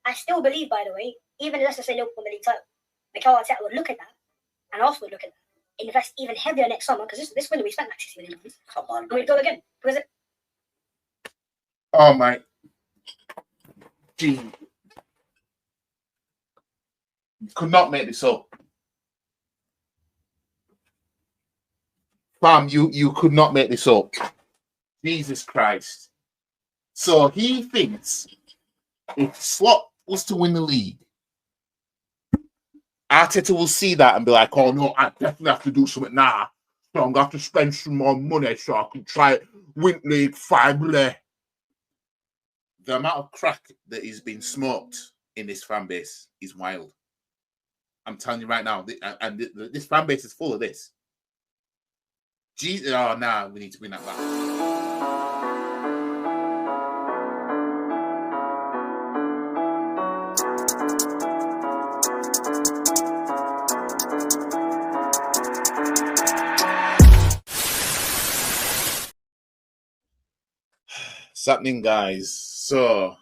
I still believe, by the way, even let's just say Liverpool in the league title, Mikel Arteta would look at that, and Arsenal would look at that, invest even heavier next summer, because this window we spent like £60 million. Come on. And we'd go again. Because oh my. Gee. Could not make this up. Fam, you could not make this up. Jesus Christ. So he thinks if Slot was to win the league, Arteta will see that and be like, oh no, I definitely have to do something now. So I'm going to have to spend some more money so I can try win league finally. The amount of crack that is being smoked in this fan base is wild. I'm telling you right now, this fan base is full of this. Jesus, oh, nah, we need to bring that back. What's happening, guys? So,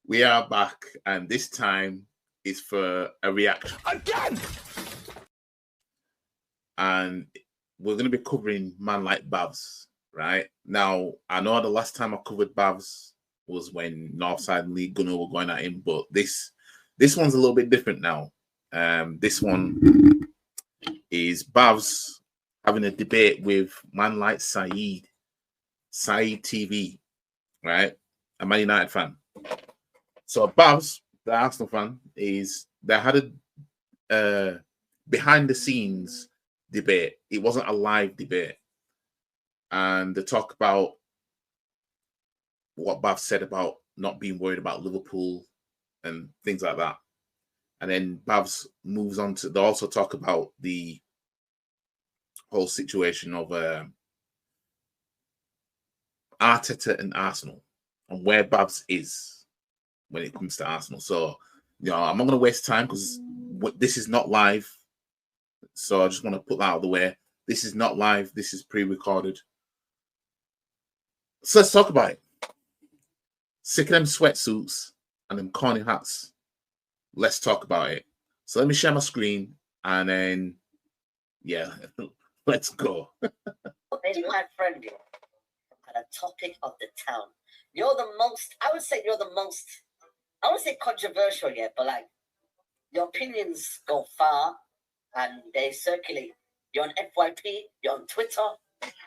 we are back, and this time is for a reaction. Again! And we're going to be covering man like Bhavs, right? Now, I know the last time I covered Bhavs was when Northside and League Gunner were going at him, but this one's a little bit different now. This one is Bhavs having a debate with man like Saeed TV, right? A Man United fan. So Bhavs, the Arsenal fan, they had a behind the scenes debate. It wasn't a live debate. And they talk about what Bhavs said about not being worried about Liverpool and things like that. And then Bhavs moves on to, they also talk about the whole situation of Arteta and Arsenal and where Bhavs is when it comes to Arsenal. So, I'm not going to waste time because this is not live. So I just want to put that out of the way. This is not live. This is pre-recorded. So let's talk about it. Sick of them sweatsuits and them corny hats. Let's talk about it. So let me share my screen and then, yeah, let's go. It's my friend, and a topic of the town. You're the most, I would say you're the most, I wouldn't say controversial yet, but like your opinions go far and they circulate. You're on FYP, you're on Twitter,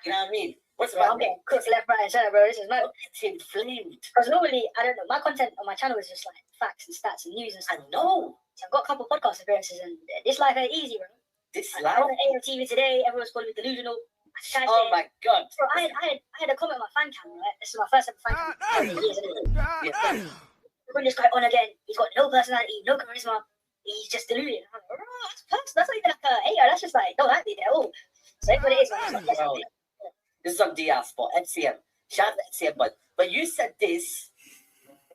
you know what I mean? What's about I'm getting cooked left, right, and center, bro. This is mad. It's inflamed. Because normally, I don't know, my content on my channel is just like facts and stats and news and stuff. I know. So I've got a couple of podcast appearances and this life ain't easy, bro. This I life. was on TV today, everyone's calling me delusional. Oh my God. Bro, I had a comment on my fan cam, right? This is my first ever fan cam. Bring this guy on again. He's got no personality, no charisma. He's just deluded. I'm like, that's not even like a hater. That's just like, don't like me at all. So that's what it is, man. This is on DR Sport, FCM. Shout out to FCM, but you said this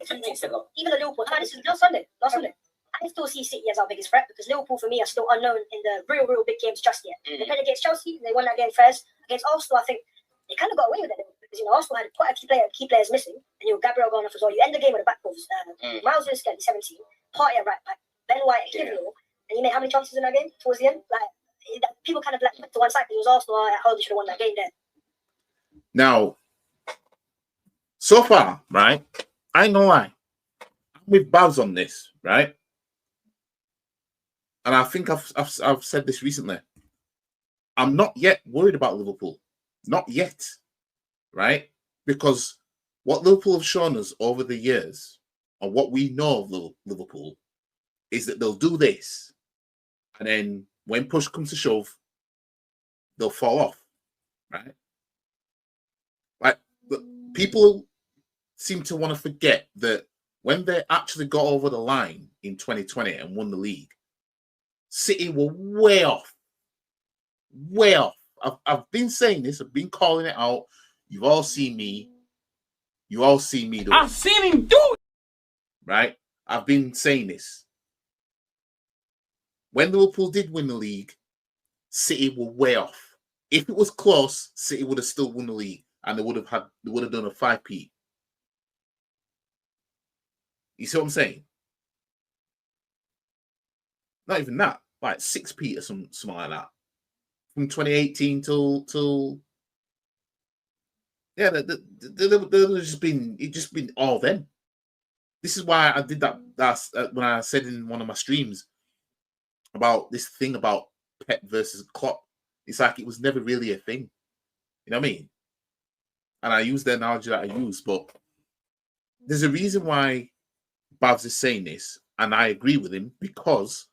2 weeks ago. Even the Liverpool, this is last Sunday. I still see City as our biggest threat because Liverpool, for me, are still unknown in the real big games just yet. They played against Chelsea, they won that game first. Against Arsenal, I think they kind of got away with it because Arsenal had quite a key players missing, and Gabriel going off as well. You end the game with a back four. Miles Lewis getting 17, Partey at right back, Ben White at Kivior, and you made how many chances in that game towards the end? Like people kind of like put to one side because it was Arsenal. I hope they should have won that game there. Now, so far, right? I ain't gonna lie. I'm with Bhavs on this, right? And I think I've said this recently. I'm not yet worried about Liverpool. Not yet, right? Because what Liverpool have shown us over the years and what we know of Liverpool is that they'll do this. And then when push comes to shove, they'll fall off, right? Like, people seem to want to forget that when they actually got over the line in 2020 and won the league, City were way off. Way off. I've been saying this. I've been calling it out. You've all seen me. You all see me do it. I've seen him do it. Right? I've been saying this. When Liverpool did win the league, City were way off. If it was close, City would have still won the league and they would have done a 5p. You see what I'm saying? Not even that, like 6p or something like that. From 2018 till yeah, there's just been all them. This is why I did that when I said in one of my streams about this thing about Pep versus Klopp. It's like it was never really a thing. You know what I mean? And I use the analogy that I use, but there's a reason why Bhavs is saying this, and I agree with him, because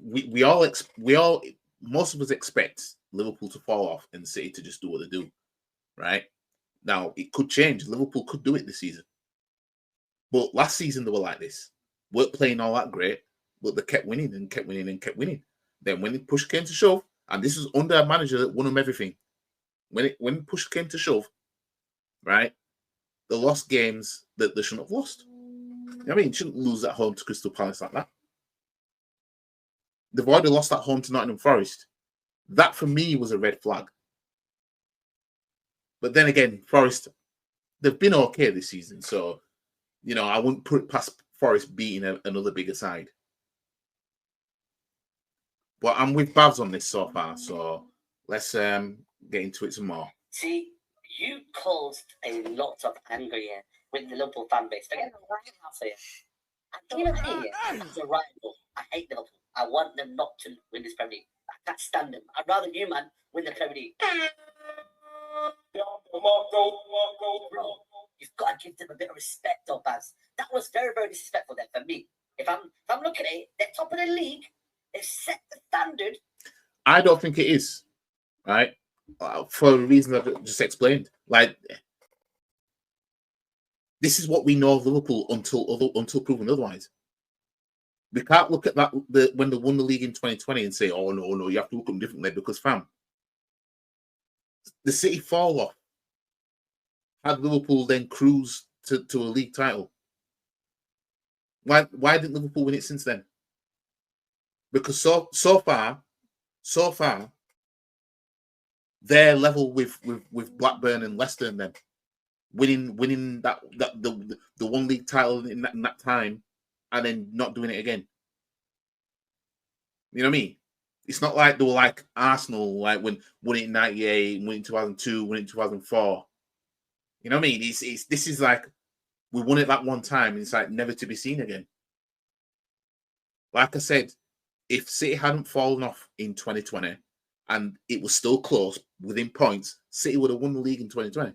we all most of us expect Liverpool to fall off and City to just do what they do, right? Now it could change. Liverpool could do it this season, but last season they were like this, weren't playing all that great, but they kept winning and kept winning and kept winning. Then when the push came to shove, and this was under a manager that won them everything, when push came to shove, right, they lost games that they shouldn't have lost. You know what I mean? Shouldn't lose at home to Crystal Palace like that. They've already lost at home to Nottingham Forest. That for me was a red flag. But then again, Forest, they've been okay this season, so you know I wouldn't put it past Forest beating another bigger side. But I'm with Bhavs on this so far, so let's get into it some more. See, you caused a lot of anger here with the Liverpool fan base. I don't hate it. As a rival, I hate Liverpool. I want them not to win this Premier League. I can't stand them. I'd rather you, man, win the Premier League. Bro, you've got to give them a bit of respect, though, Baz. That was very, very disrespectful there for me. If I'm looking at it, they're top of the league. They've set the standard. I don't think it is, right? For the reason I've just explained. Like, this is what we know of Liverpool until proven otherwise. We can't look at that when they won the league in 2020 and say, "Oh no, you have to look at them differently," because fam, the City fall off. Had Liverpool then cruise to a league title? Why didn't Liverpool win it since then? Because so far, they're level with Blackburn and Leicester and them, winning that the one league title in that time, and then not doing it again. You know what I mean? It's not like they were like Arsenal, like when won it in '98, won it in 2002, won it in 2004. You know what I mean? This is like we won it that one time, and it's like never to be seen again. Like I said, if City hadn't fallen off in 2020 and it was still close within points, City would have won the league in 2020.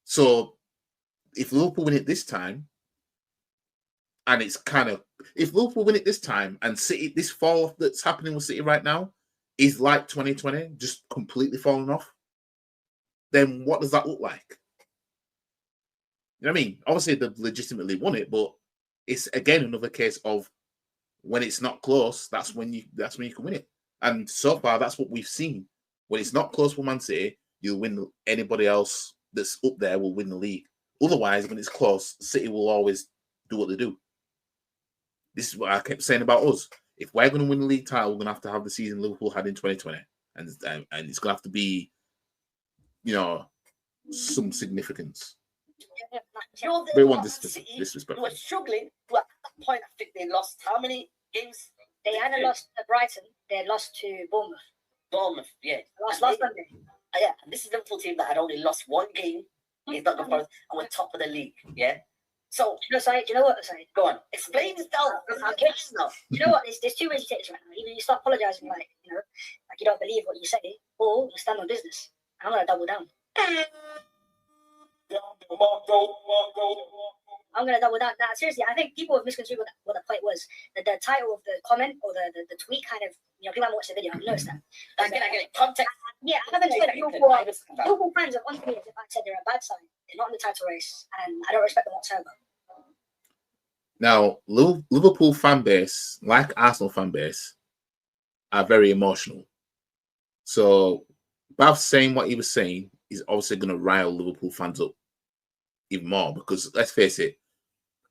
So if Liverpool win it this time, and it's kind of, if Liverpool win it this time and City, this fall off that's happening with City right now is like 2020, just completely falling off, then what does that look like? You know what I mean? Obviously they've legitimately won it, but it's again another case of when it's not close, that's when you can win it. And so far, that's what we've seen. When it's not close for Man City, you'll win. Anybody else that's up there will win the league. Otherwise, when it's close, City will always do what they do. This is what I kept saying about us. If we're going to win the league title, we're going to have the season Liverpool had in 2020, and it's going to have to be, you know, some significance. They want disrespect. They were struggling. Well, at that point, I think they lost how many games? They hadn't lost to Brighton. They had lost to Bournemouth. Bournemouth, yeah. Last Monday. Yeah, and this is the Liverpool team that had only lost one game. It's not good for us, and we're top of the league. Yeah. So, do you know what, Said? Go on, explain yourself. You know what? There's two ways to take this right now. Either you start apologizing, like you don't believe what you say, or you stand on business. I'm gonna double down. I'm gonna double down. Now, seriously, I think people have misconstrued what the point was. The title of the comment or the tweet kind of, people haven't watched the video. I've noticed that. I get it. Context. Yeah, I haven't said that Liverpool fans have onto me as if I said they're a bad side. They're not in the title race, and I don't respect them whatsoever. Now, Liverpool fan base, like Arsenal fan base, are very emotional. So, Bhavs saying what he was saying is obviously going to rile Liverpool fans up even more, because let's face it,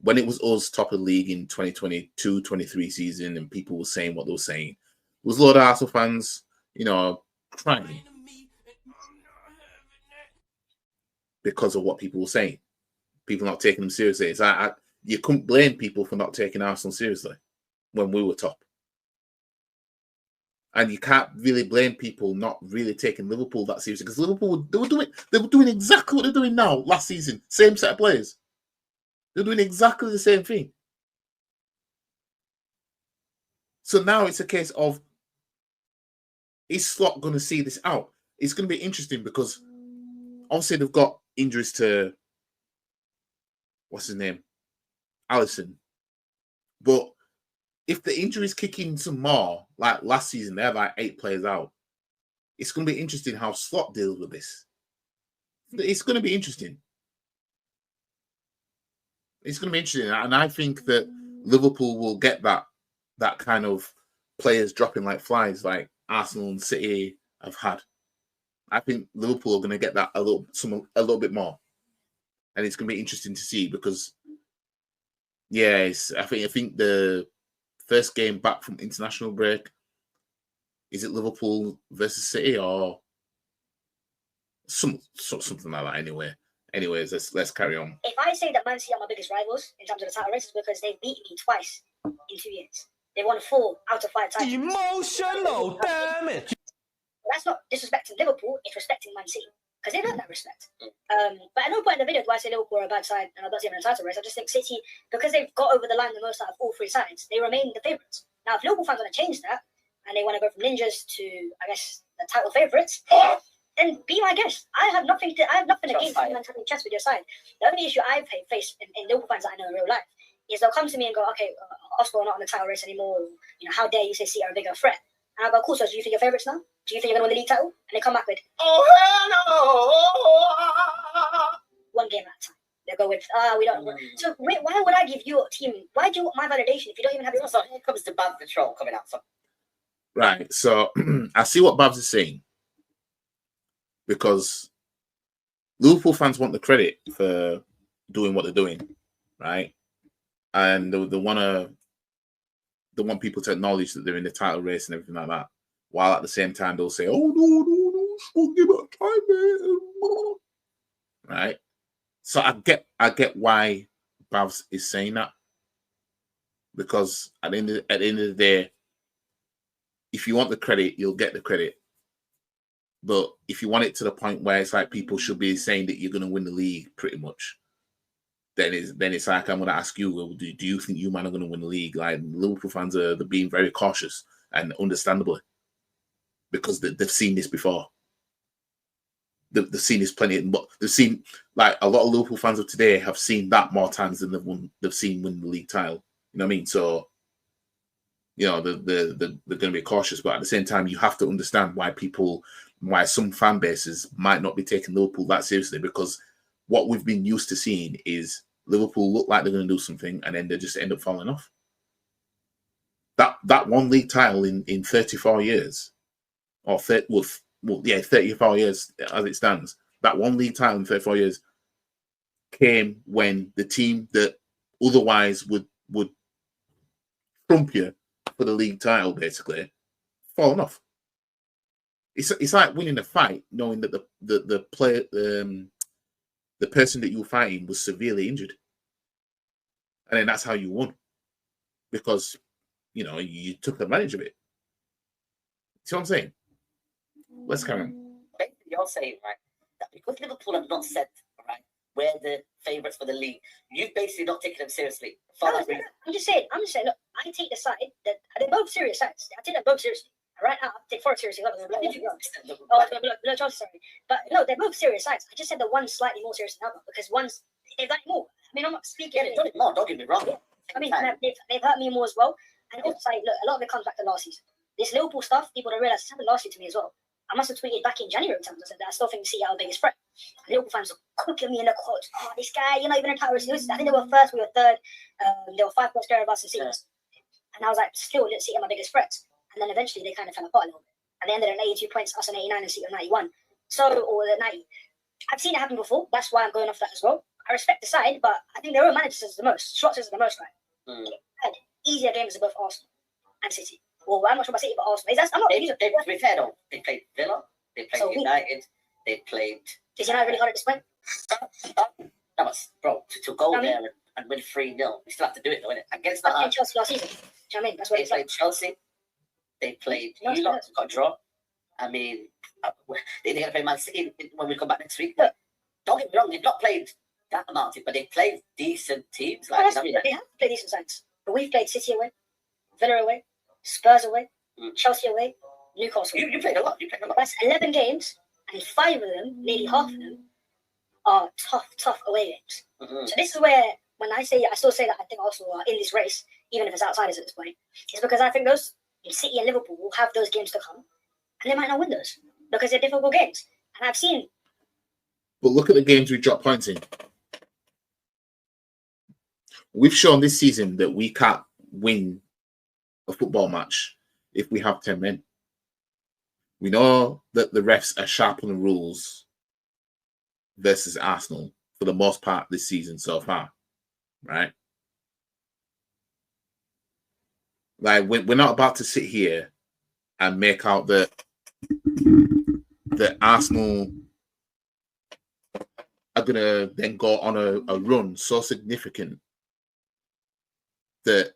when it was us top of the league in 2022-23 season and people were saying what they were saying, there was a lot of Arsenal fans, crying. because of what people were saying. People not taking them seriously. It's like you couldn't blame people for not taking Arsenal seriously when we were top. And you can't really blame people not really taking Liverpool that seriously, because Liverpool, they were doing exactly what they're doing now last season. Same set of players. They're doing exactly the same thing. So now it's a case of, is Slot going to see this out? It's going to be interesting because obviously they've got injuries to, what's his name? Alisson. But if the injuries kick in some more, like last season, they had like 8 players out. It's going to be interesting how Slot deals with this. It's going to be interesting. It's going to be interesting. And I think that Liverpool will get that kind of players dropping like flies, like Arsenal and City have had. I think Liverpool are going to get that a little bit more. And it's going to be interesting to see because, I think the first game back from international break, is it Liverpool versus City or something like that? Anyways, let's carry on. If I say that Man City are my biggest rivals in terms of the title race, it's because they've beaten me twice in 2 years. They won 4 out of 5 titles. Emotional damage. That's not disrespecting Liverpool, it's respecting Man City. Because they've earned that respect. But at no point in the video do I say Liverpool are a bad side and I'm not even in a title race. I just think City, because they've got over the line the most out of all 3 sides, they remain the favourites. Now, if Liverpool fans want to change that and they want to go from ninjas to, I guess, the title favourites, then be my guest. I have nothing against you and having chess with your side. The only issue I've faced in Liverpool fans that I know in real life is they'll come to me and go, okay, Oscar are not on the title race anymore. How dare you say City are a bigger threat? And I go, cool, so do you think you're favourites now? Do you think you're going to win the league title? And they come back with, one game at a time. They go with, we don't. So why would I give your team, why do you want my validation if you don't even have your own? So here comes the bad patrol coming out. So. Right, so I see what Bhavs is saying. Because Liverpool fans want the credit for doing what they're doing, right? And they want people to acknowledge that they're in the title race and everything like that. While at the same time they'll say, "Oh no, give it a try, man." Right? So I get why Bhavs is saying that, because at the end of the day, if you want the credit, you'll get the credit. But if you want it to the point where it's like people should be saying that you're going to win the league, pretty much, then it's like I'm going to ask you, well, do you think you man are going to win the league? Like Liverpool fans they're being very cautious, and understandably, because they've seen this before. They've seen this plenty, but they've seen, like, a lot of Liverpool fans of today have seen that more times than they've seen win the league title. You know what I mean? So, they're going to be cautious, but at the same time, you have to understand why some fan bases might not be taking Liverpool that seriously, because what we've been used to seeing is Liverpool look like they're going to do something and then they just end up falling off. That one league title in 34 years, or 34 years as it stands, that one league title in 34 years came when the team that otherwise would trump you for the league title basically fallen off. It's like winning a fight knowing that the player, the person that you were fighting was severely injured, and then that's how you won, because you took advantage of it. See what I'm saying? Let's carry on. Basically, you're saying, right, that because Liverpool have not said, right, we're the favourites for the league, you've basically not taken them seriously. I'm just saying, look, I take the side that they're both serious sides. I take them both seriously. Right now, I take Forest seriously. Sorry. But no, they're both serious sides. I just said the one's slightly more serious than the other because they've done it more. I mean, I'm not speaking. Yeah, they've done it more, don't get me wrong. Yeah. I mean, they've hurt me more as well. And also, look, a lot of it comes back to last season. This Liverpool stuff, people don't realise, it's happened last year to me as well. I must have tweeted back in January times. I said that I still think City are our biggest threat. Liverpool fans are cooking me in the quotes. Oh, this guy, you're not even a title race. I think they were first, we were third. They were 5 points clear of us in seasons. And I was like, still, City are my biggest threats. And then eventually they kind of fell apart a little bit. And they ended at 82 points, us on 89 and City on 91. Or the 90. I've seen it happen before. That's why I'm going off that as well. I respect the side, but I think their own manager says the most. Schwartz says the most, right? Had easier games above Arsenal and City. Well, I'm not sure about City, but Arsenal. To be fair, though, they played Villa, they played United, they played... Is United really hard at this point? That was, bro, to go I mean- there and win 3-0, you still have to do it, though, innit? Against That's that, in Chelsea last season. Do you know what I mean? That's what they it's like. played Chelsea. They played. No, He no. got a draw. I mean, they're going to play Man City when we come back next week. Yeah. Don't get me wrong, they've not played that amount of it, but they played decent teams. Oh, Like, that's you know, they have played decent sides. But we've played City away, Villa away, Spurs away, Chelsea away, Newcastle. you played a lot. You played a lot. That's 11 games, and 5 of them, nearly half of them, are tough away games. Mm-hmm. So this is where, when I still say that I think Arsenal are in this race, even if it's outsiders at this point, is because I think those City and Liverpool will have those games to come, and they might not win those because they're difficult games. And I've seen. But look at the games we dropped points in. We've shown this season that we can't win a football match if we have 10 men. We know that the refs are sharp on the rules versus Arsenal for the most part this season so far, right? Like, we're not about to sit here and make out that Arsenal are going to then go on a run so significant that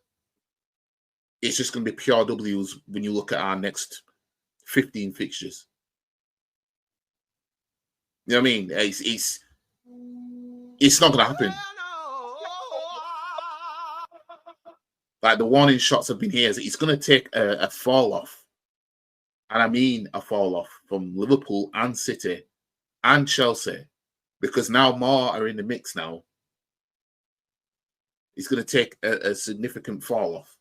it's just going to be pure W's when you look at our next 15 fixtures. You know what I mean? It's not going to happen. Like, the warning shots have been here. It's going to take a fall off. And I mean a fall off from Liverpool and City and Chelsea, because now more are in the mix now. It's going to take a significant fall off.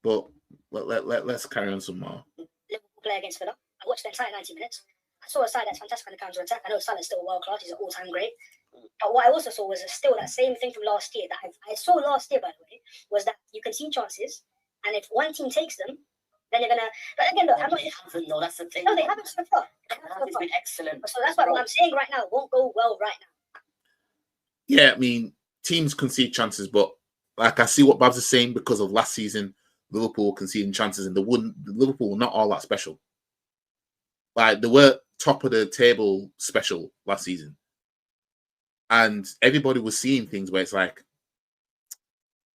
But let's carry on some more. Liverpool play against Villa. I watched their entire 90 minutes. I saw a side that's fantastic on the counter attack. I know Salah's still world class; he's an all-time great. But what I also saw was still that same thing from last year that I saw last year, by the way, was that you can see chances, and if one team takes them, then they're gonna. But again, look, I'm not. No, that's the thing. No, they haven't so far. It's been excellent. So that's what I'm saying right now. Won't go well right now. Yeah, I mean, teams concede chances, but like, I see what Bhavs is saying because of last season, Liverpool conceding chances, and Liverpool were not all that special. Like, they were top of the table special last season. And everybody was seeing things where it's like,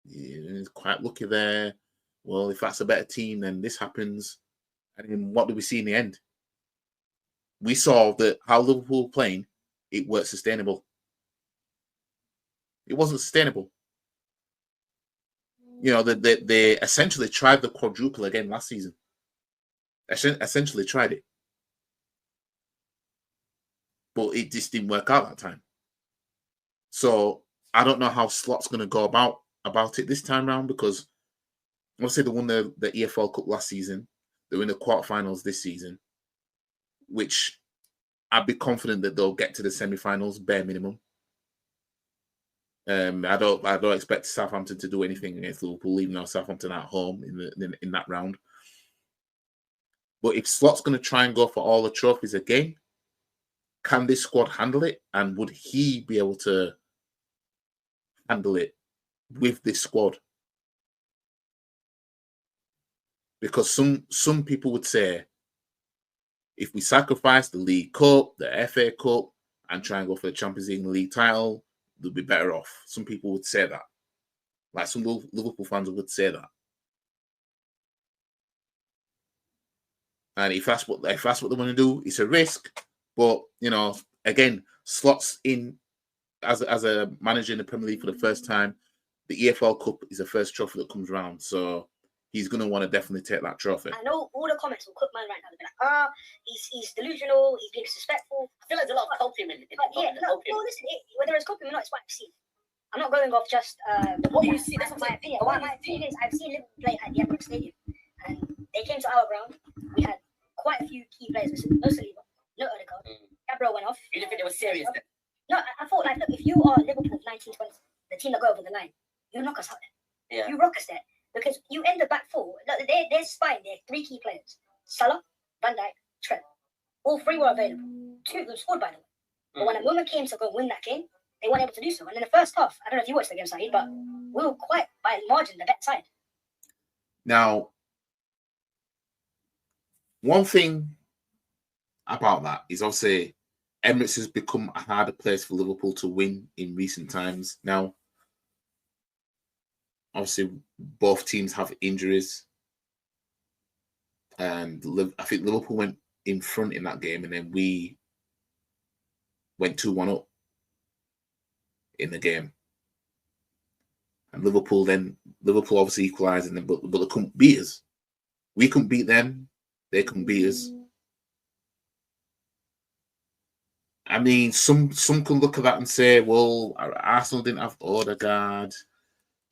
yeah, it's quite lucky there. Well, if that's a better team, then this happens. And then what do we see in the end? We saw that how Liverpool were playing, it weren't sustainable. It wasn't sustainable. You know, they essentially tried the quadruple again last season. Essentially tried it. But it just didn't work out that time. So I don't know how Slot's going to go about it this time round, because obviously they won the EFL Cup last season. They're in the quarterfinals this season, which I'd be confident that they'll get to the semi-finals, bare minimum. I don't expect Southampton to do anything against Liverpool, even though Southampton are at home in that round. But if Slot's going to try and go for all the trophies again, can this squad handle it? And would he be able to handle it with this squad? Because some people would say, if we sacrifice the League Cup, the FA Cup, and try and go for the Champions League and the league title, they'll be better off. Some people would say that. Like, some Liverpool fans would say that. And if that's what they want to do, it's a risk. But, you know, again, Slot's in as a manager in the Premier League for the first time. The EFL Cup is the first trophy that comes around, so he's going to want to definitely take that trophy. I know all the comments will cook mine right now. They'll be like, he's delusional, he's being disrespectful. I feel like there's a lot of coping in it. But yeah, listen, whether it's coping or not, it's what I've seen. I'm not going off just what you see. That's my opinion. My opinion is I've seen Liverpool play at the Emirates Stadium, and they came to our ground. We had quite a few key players, no Saliba, no Odegaard. Gabriel went off. You didn't think they were serious then? No, I thought, like, look, if you are Liverpool of 1920, the team that go over the line, you knock us out there. Yeah. You rock us there. Because you end the back four. They're spine. They're 3 key players: Salah, Van Dijk, Trent. All 3 were available. 2 of them scored, by the way. But when a moment came to go win that game, they weren't able to do so. And in the first half, I don't know if you watched the game, Saeed, but we were quite by margin the better side. Now, one thing about that is, obviously, Emirates has become a harder place for Liverpool to win in recent times. Now, obviously, both teams have injuries, and I think Liverpool went in front in that game, and then we went 2-1 up in the game. And Liverpool obviously equalised, and then but they couldn't beat us. We couldn't beat them. They couldn't beat us. I mean, some can look at that and say, well, Arsenal didn't have Odegaard,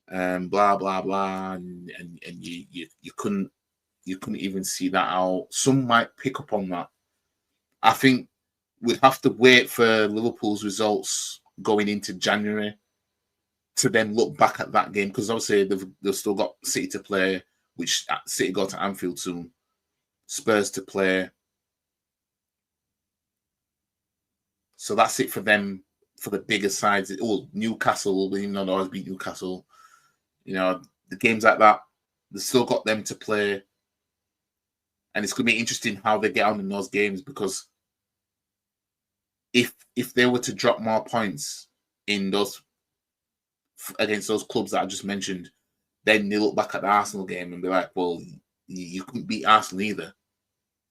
blah blah blah, and you couldn't even see that out. Some might pick up on that. I think we'd have to wait for Liverpool's results going into January to then look back at that game, because obviously they've still got City to play, which City go to Anfield soon, Spurs to play. So that's it for them, for the bigger sides. Oh, Newcastle, even though they always beat Newcastle, the games like that, they've still got them to play. And it's going to be interesting how they get on in those games, because if they were to drop more points in those against those clubs that I just mentioned, then they look back at the Arsenal game and be like, well, you couldn't beat Arsenal either.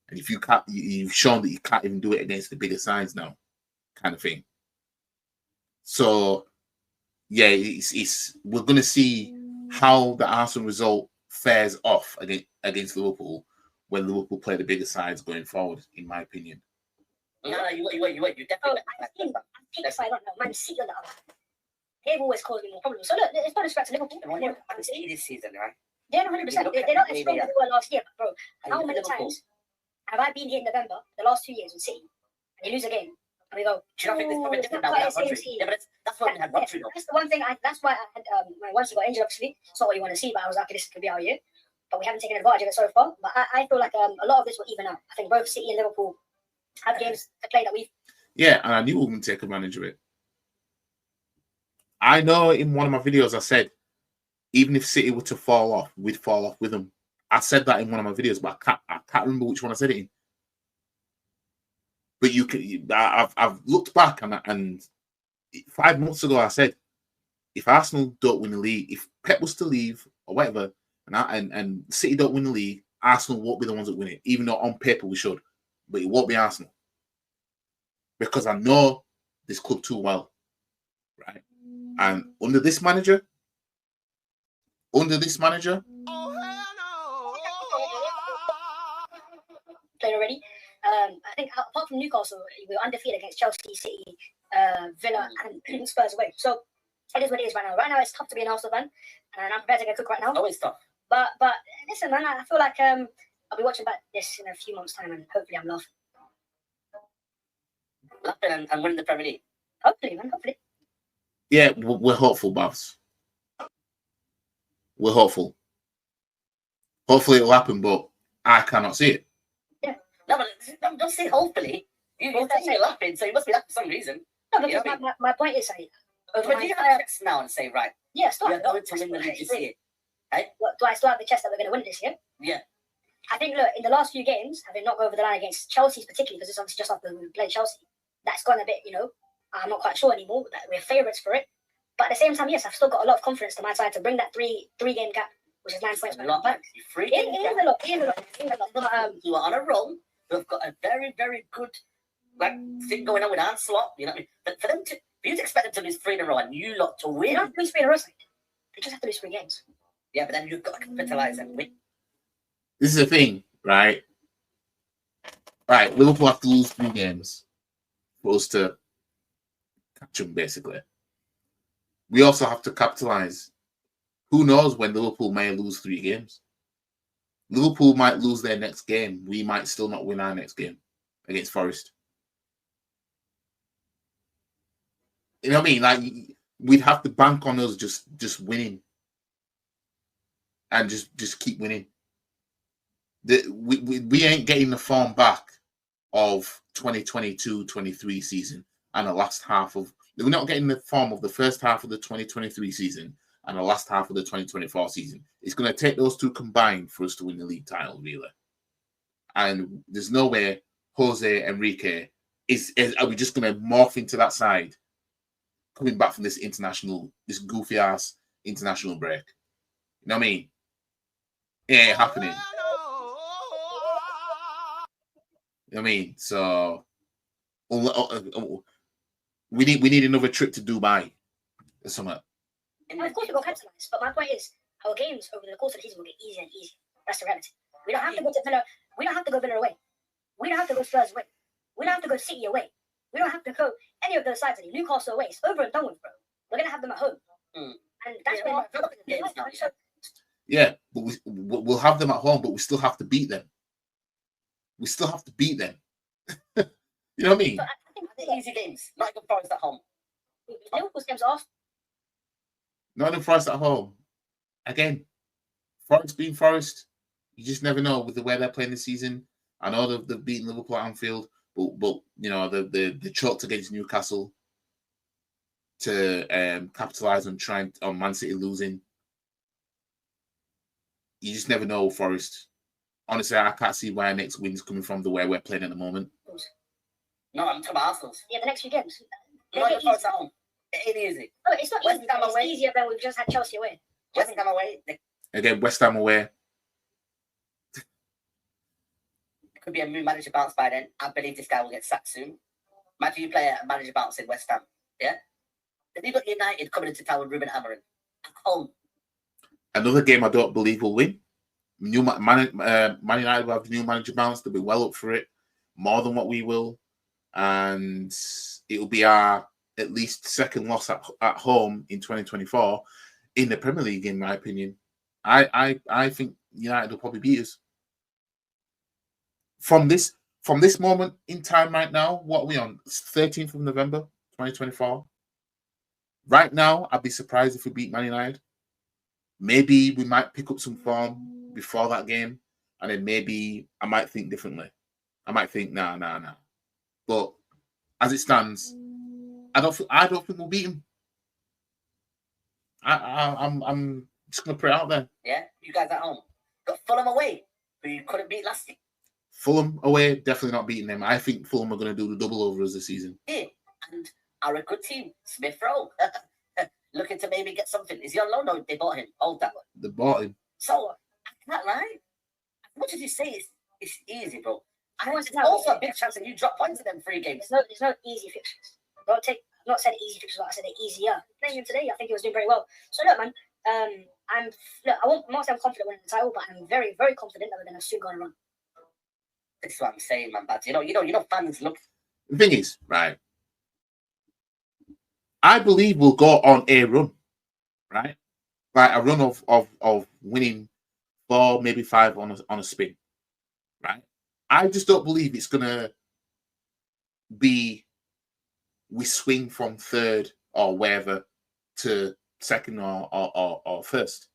And if you can't, you've shown that you can't even do it against the bigger sides now, kind of thing. So, yeah, it's we're going to see how the Arsenal result fares off against Liverpool when Liverpool play the bigger sides going forward, in my opinion. No, you definitely. I think I don't know. Man City on the other hand, they've always caused me more problems. So look, it's not a scratch to Liverpool. Man City this season, right? They're 100%. They're not as strong as they were last year, bro. How many times have I been here in November, the last 2 years with City, and you lose a game, and we go, Do you not think it's probably different now? We have Rodri. Yeah, but that's why we had Rodri. That's the one thing. That's why I had once he got injured, obviously, it's not what you want to see. But I was like, this could be our year. But we haven't taken advantage of it so far. But I feel like a lot of this will even out. I think both City and Liverpool have games to play that we've. Yeah, and I knew we wouldn't take advantage of it. I know in one of my videos I said, even if City were to fall off, we'd fall off with them. I said that in one of my videos, but I can't remember which one I said it in. But I've looked back and 5 months ago I said, if Arsenal don't win the league, if Pep was to leave or whatever, and City don't win the league, Arsenal won't be the ones that win it, even though on paper we should. But it won't be Arsenal. Because I know this club too well. Right? And under this manager, Played already. I think apart from Newcastle, we were undefeated against Chelsea, City, Villa, and Spurs away. So it is what it is right now. Right now, it's tough to be an Arsenal fan, and I'm prepared to get cooked right now. Always tough. But listen, man, I feel like I'll be watching back this in a few months' time, and hopefully I'm laughing. Laughing and winning the Premier League. Hopefully, man. Hopefully. Yeah, we're hopeful, Bhavs. We're hopeful. Hopefully it'll happen, but I cannot see it. Yeah. No, but don't say hopefully. You're saying you're laughing, so you must be laughing for some reason. No, because my point is, but do you have a chest now and say, right, yeah, stop. we're going to win the league this year? Hey? What, do I still have the chest that we're going to win this year? Yeah. I think, look, in the last few games, having not gone over the line against Chelsea's particularly, because it's obviously just after we played Chelsea, that's gone a bit, I'm not quite sure anymore that we're favourites for it. But at the same time, yes, I've still got a lot of confidence to my side to bring that three-game gap, which is 9 points. A lot, man. It is a lot. You are on a roll. We've got a very, very good thing going on with Ancelot. You know what I mean? But for you to expect them to lose 3 in a row and you lot to win. They don't have to lose 3 in a row, they just have to lose 3 games. Yeah, but then you've got to capitalise and win. This is the thing, right? Right, Liverpool have to lose 3 games for us to catch them, basically. We also have to capitalise. Who knows when Liverpool may lose 3 games? Liverpool might lose their next game. We might still not win our next game against Forest. You know what I mean? Like, we'd have to bank on us just winning. And just keep winning. We ain't getting the form back of 2022-23 season and the last half of... We're not getting the form of the first half of the 2023 season and the last half of the 2024 season. It's going to take those 2 combined for us to win the league title, really. And there's no way Jose Enrique are we just going to morph into that side coming back from this goofy ass international break? You know what I mean? It ain't happening. You know what I mean? So we need another trip to Dubai or something. And of course we got capitalized, but my point is our games over the course of the season will get easier and easier. That's the reality. We don't have to go to Villa. We don't have to go Villa away. We don't have to go Spurs away. We don't have to go City away. We don't have to go any of those sides. Newcastle away. It's over and done with, bro. We're gonna have them at home, and that's yeah, but we'll have them at home, but we still have to beat them. We still have to beat them. You know what I mean? So I think the easy games, not even Forest at home. Liverpool's games off. Not even Forest at home. Again, Forest being Forest, you just never know with the way they're playing this season. I know they've beaten Liverpool at Anfield, but you know the choked against Newcastle to capitalise on Man City losing. You just never know, Forest. Honestly, I can't see where our next win's coming from the way we're playing at the moment. No, I'm talking about Arsenal. Yeah, the next few games. Not even Forest at home. It ain't easy. No, it's not easy. It's easier than we've just had Chelsea away. West Ham away. Again, West Ham away. It could be a new manager bounce by then. I believe this guy will get sacked soon. Imagine you play a manager bounce in West Ham. Yeah? Then you got United coming into town with Ruben Amorim. At home. Another game I don't believe will win. Man United will have the new manager bounce. They'll be well up for it, more than what we will, and it'll be our at least second loss at home in 2024 in the Premier League. In my opinion, I think United will probably beat us. From this moment in time right now, what are we on? It's 13th of November, 2024. Right now, I'd be surprised if we beat Man United. Maybe we might pick up some form before that game, and then maybe I might think differently. I might think, nah. But as it stands, I don't think we'll beat him. I'm just gonna put it out there. Yeah, you guys at home got Fulham away, who you couldn't beat last year. Fulham away, definitely not beating them. I think Fulham are going to do the double over us this season. Yeah, and are a good team. Smith Rowe looking to maybe get something. Is he on loan? No, they bought him. Hold that one. They bought him. So I can't lie. As much as you say it's easy, bro. It's also a big chance that you drop points in them 3 games. There's no easy fixtures. I've not said easy fixtures, but I said easier. Playing him today, I think he was doing very well. So look, man, I'm not saying I'm confident winning the title, but I'm very, very confident that we're going to soon go on a run. This is what I'm saying, man. But you know, fans look. The thing is, right? I believe we'll go on a run, right? Like a run of winning 4, maybe 5 on a spin, right? I just don't believe it's gonna be we swing from 3rd or wherever to 2nd or 1st.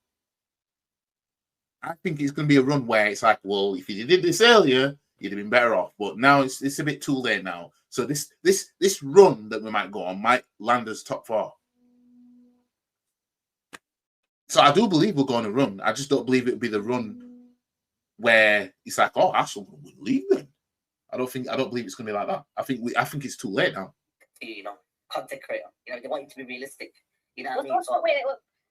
I think it's gonna be a run where it's like, well, if you did this earlier, you'd have been better off. But now it's a bit too late now. So this run that we might go on might land us top 4. So I do believe we'll go on a run. I just don't believe it'll be the run where it's like, oh, Arsenal will leave then. I don't believe it's gonna be like that. I think it's too late now. You know, content creator. You know, they want you to be realistic. You know what I mean?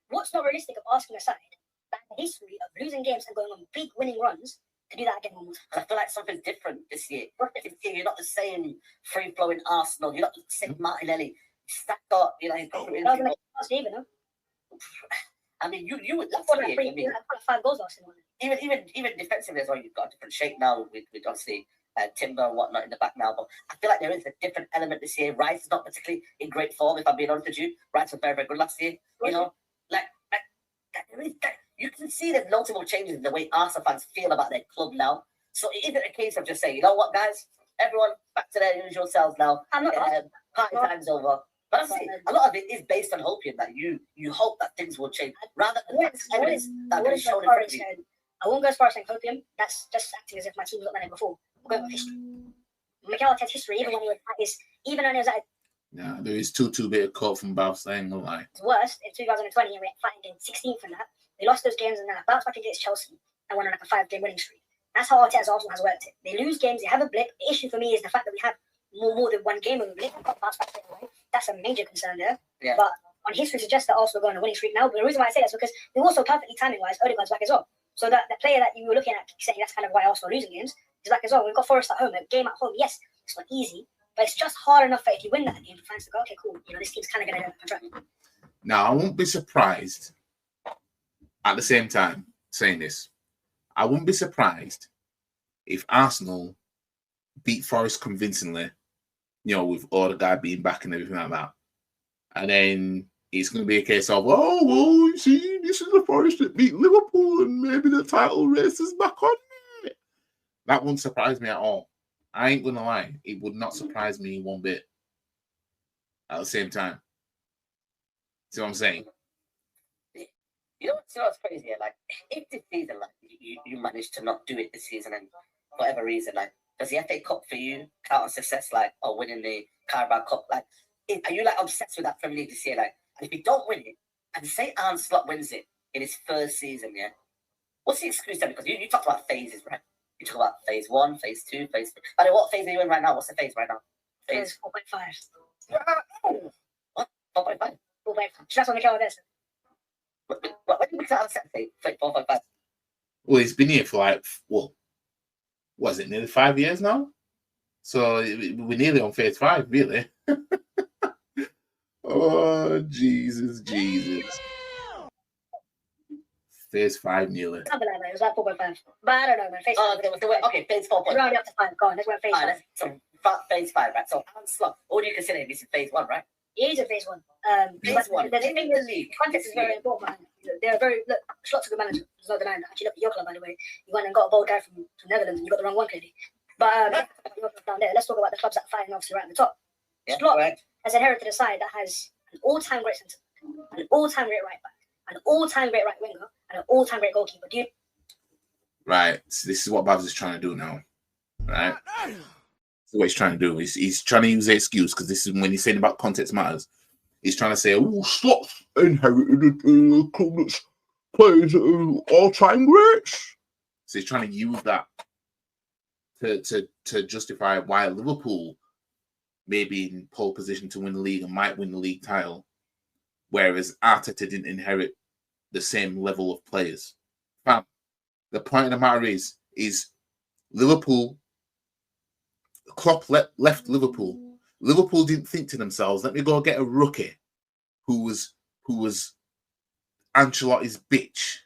What's not realistic of asking a side that history of losing games and going on big winning runs to do that again one more time? I feel like something's different this year. This year, you're not the same free-flowing Arsenal. You're not the same Martinelli. Stacked up, you know. I mean, you would last year. I mean, 5 goals last year. Even defensively as well, you've got a different shape now with obviously Timber and whatnot in the back now. But I feel like there is a different element this year. Rice is not particularly in great form, if I'm being honest with you. Rice was very, very good last year. You know, like you can see there's notable changes in the way Arsenal fans feel about their club now. So it isn't a case of just saying, you know what, guys, everyone back to their usual selves now. Party time's over. But a lot of it is based on hoping that you hope that things will change rather than evidence that is shown in front of you. I won't go as far as saying hopium. That's just acting as if my team was not winning before. I'm going with history. Mikel Arteta's history, even when he was at yeah, there is two bit of quote from Bhavs saying, no lie. It's worse in 2020, and we're fighting against 16th from that. We lost those games and then I bounced back against Chelsea and won on like a 5-game winning streak. That's how Arteta's Arsenal has worked it. They lose games, they have a blip. The issue for me is the fact that we have more than one game. If they've got bounce back straight away, that's a major concern there. Yeah. But on history suggests that Arsenal are going on a winning streak now. But the reason why I say that is because they're also perfectly timing-wise, Odegaard's back as well. So that the player that you were looking at saying that's kind of why Arsenal are losing games is back as well. We've got Forest at home. A game at home, yes, it's not easy, but it's just hard enough that if you win that game, for fans to go, okay, cool, this team's kind of going to get a contract. Now, I won't be surprised at the same time saying this. I wouldn't be surprised if Arsenal beat Forest convincingly, with Odegaard being back and everything like that. And then it's going to be a case of, oh, well, you see, this is the Forest that beat Liverpool and maybe the title race is back on it. That wouldn't surprise me at all. I ain't going to lie. It would not surprise me one bit at the same time. See what I'm saying? You know what's crazy? Like, if this season, like, you manage to not do it this season and for whatever reason, like, does the FA Cup for you count as success, like, or winning the Carabao Cup? Like, are you, like, obsessed with that Premier League this year? Like, and if you don't win it, and say Arne Slot wins it in his first season, yeah? What's the excuse then? Because you talked about phases, right? You talk about phase 1, phase 2, phase 3. I mean, what phase are you in right now? What's the phase right now? Phase 4.5. What? 4.5? 4.5. That's what Mikel Arteta. What did Mikel Arteta say? 4.5? Well, he's been here for like, was it nearly 5 years now? So we're nearly on phase 5, really. Oh, Jesus. Phase 5 nearly. Something like that. It was like 4.5. But I don't know, man. Phase 5. Okay, phase 4.5. Round it up to 5. Go on, let's go phase 5. So phase 5, right? So Arne Slot, what do you consider this is phase 1, right? It is a phase 1. Phase 1. The thing is, context is very important, man. They're Slot's a good manager. There's no denying that. Actually, look at your club, by the way. You went and got a bold guy from Netherlands and you got the wrong one, clearly. But down there, let's talk about the clubs that are fighting, obviously, right at the top. Yeah, Slot correct. has inherited a side that has an all-time great centre, an all-time great right back, an all-time great right winger, and an all-time great goalkeeper. Dude. Right. So this is what Bhavs is trying to do now. Right? So what he's trying to do is he's trying to use the excuse because this is when he's saying about context matters. He's trying to say, oh, Slot's inherited a club that's plays all-time greats. So he's trying to use that to justify why Liverpool may be in pole position to win the league and might win the league title, whereas Arteta didn't inherit the same level of players. Fam, the point of the matter is Liverpool, Klopp left Liverpool. Liverpool didn't think to themselves, let me go get a rookie who was Ancelotti's bitch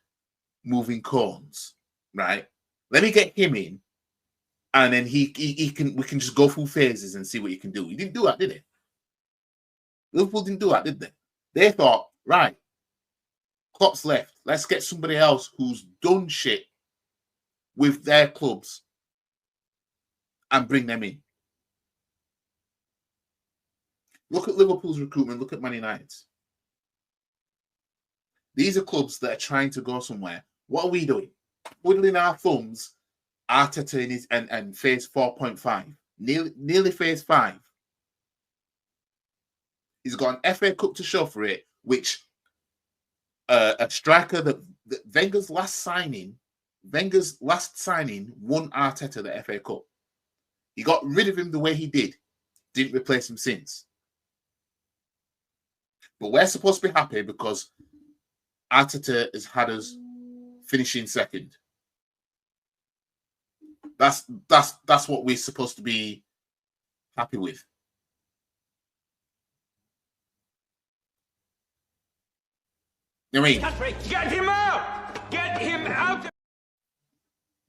moving cones, right? Let me get him in, and then we can just go through phases and see what he can do. He didn't do that, did he? Liverpool didn't do that, did they? They thought, right, Klopp's left. Let's get somebody else who's done shit with their clubs and bring them in. Look at Liverpool's recruitment. Look at Man United's. These are clubs that are trying to go somewhere. What are we doing? Twiddling our thumbs. Arteta and phase 4.5. Nearly phase 5. He's got an FA Cup to show for it, which a striker that Wenger's last signing won Arteta the FA Cup. He got rid of him the way he did. Didn't replace him since. But we're supposed to be happy because Arteta has had us finishing second. That's what we're supposed to be happy with. You know what I mean? Get him out! Get him out!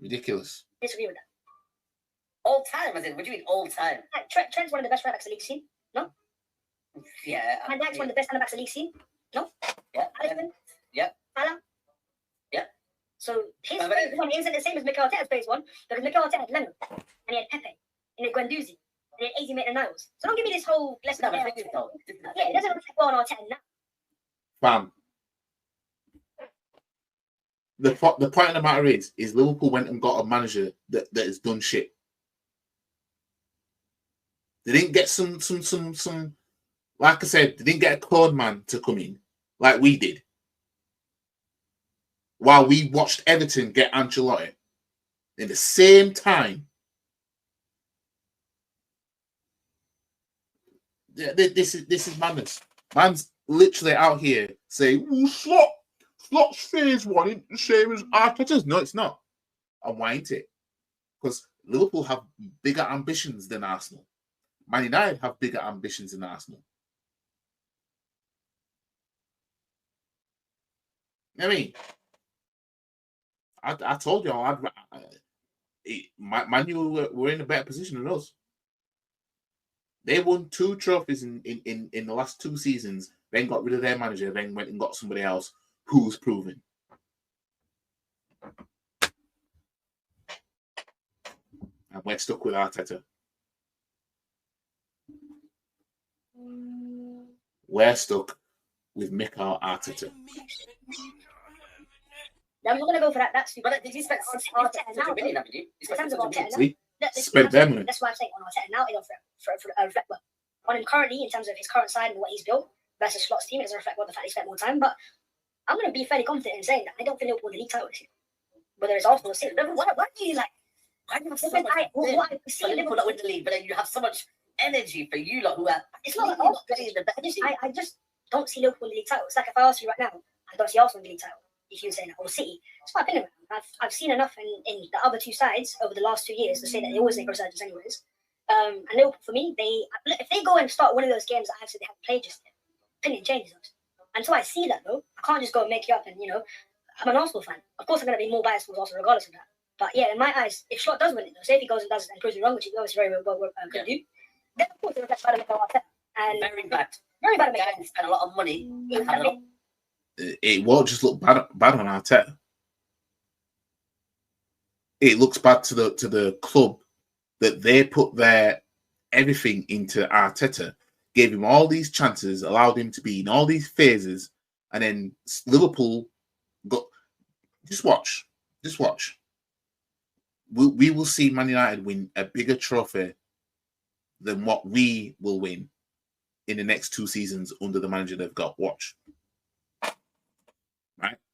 Ridiculous. Disagree with that. All time, as in, what do you mean all time? Trent's one of the best right backs the league's seen. No? Yeah. Van Dijk's one of the best centre backs the league's seen. No? Yeah. Alisson? Yeah. Salah? Yeah. So his phase 1 isn't the same as Mikel Arteta's phase 1 because Mikel Arteta had Leno and he had Pepe and he had Guendouzi and he had Easy Maitland-Niles. So don't give me this whole let's No, go. but Yeah, it doesn't reflect well on Arteta now. Fam. The point of the matter is Liverpool went and got a manager that has done shit. They didn't get some like I said, they didn't get a code man to come in like we did. While we watched Everton get Ancelotti in the same time. This is madness. Man's literally out here saying, "Oh, Slot's phase one ain't the same as Arteta's." No, it's not. And why ain't it? Because Liverpool have bigger ambitions than Arsenal. Man United have bigger ambitions than Arsenal. I mean, I told y'all, Man U were in a better position than us. They won 2 trophies in the last 2 seasons, then got rid of their manager, then went and got somebody else who's proven. And we're stuck with Arteta. We're stuck with Mikel Arteta. I'm not going to go for that. That's But did you spend 600 million, haven't you? You spent 600 million. See? Spent their money. That's why I'm saying on Arteta now, it doesn't reflect well on him currently in terms of his current side and what he's built versus Slot's team. It doesn't reflect well the fact he spent more time. But I'm going to be fairly confident in saying that I don't think Liverpool won the league title this year. Whether it's Arsenal or City. Why do you like? Why do you have so much energy for Liverpool not win the league, but then you have so much energy for you lot who are? It's not like I just don't see Liverpool in the league title. It's like if I ask you right now, I don't see Arsenal in the league title. If you were saying that, or City, it's my opinion. I've seen enough in the other 2 sides over the last 2 years to say that they always make resurgence anyways. And Liverpool, for me, if they go and start winning those games that actually they haven't played just yet, opinion changes. Until I see that though, I can't just go and make you up. And I'm an Arsenal fan. Of course, I'm going to be more biased towards Arsenal regardless of that. But yeah, in my eyes, if Slot does win it, though, say if he goes and does it and proves me wrong, which he obviously very well could do, then of course it reflects bad on Mikel Arteta. And very bad. Very bad. Guy who spent a lot of money. It won't just look bad on Arteta. It looks bad to the club that they put their everything into Arteta, gave him all these chances, allowed him to be in all these phases, and then Liverpool got. Just watch. We will see Man United win a bigger trophy than what we will win in the next 2 seasons under the manager they've got. Watch.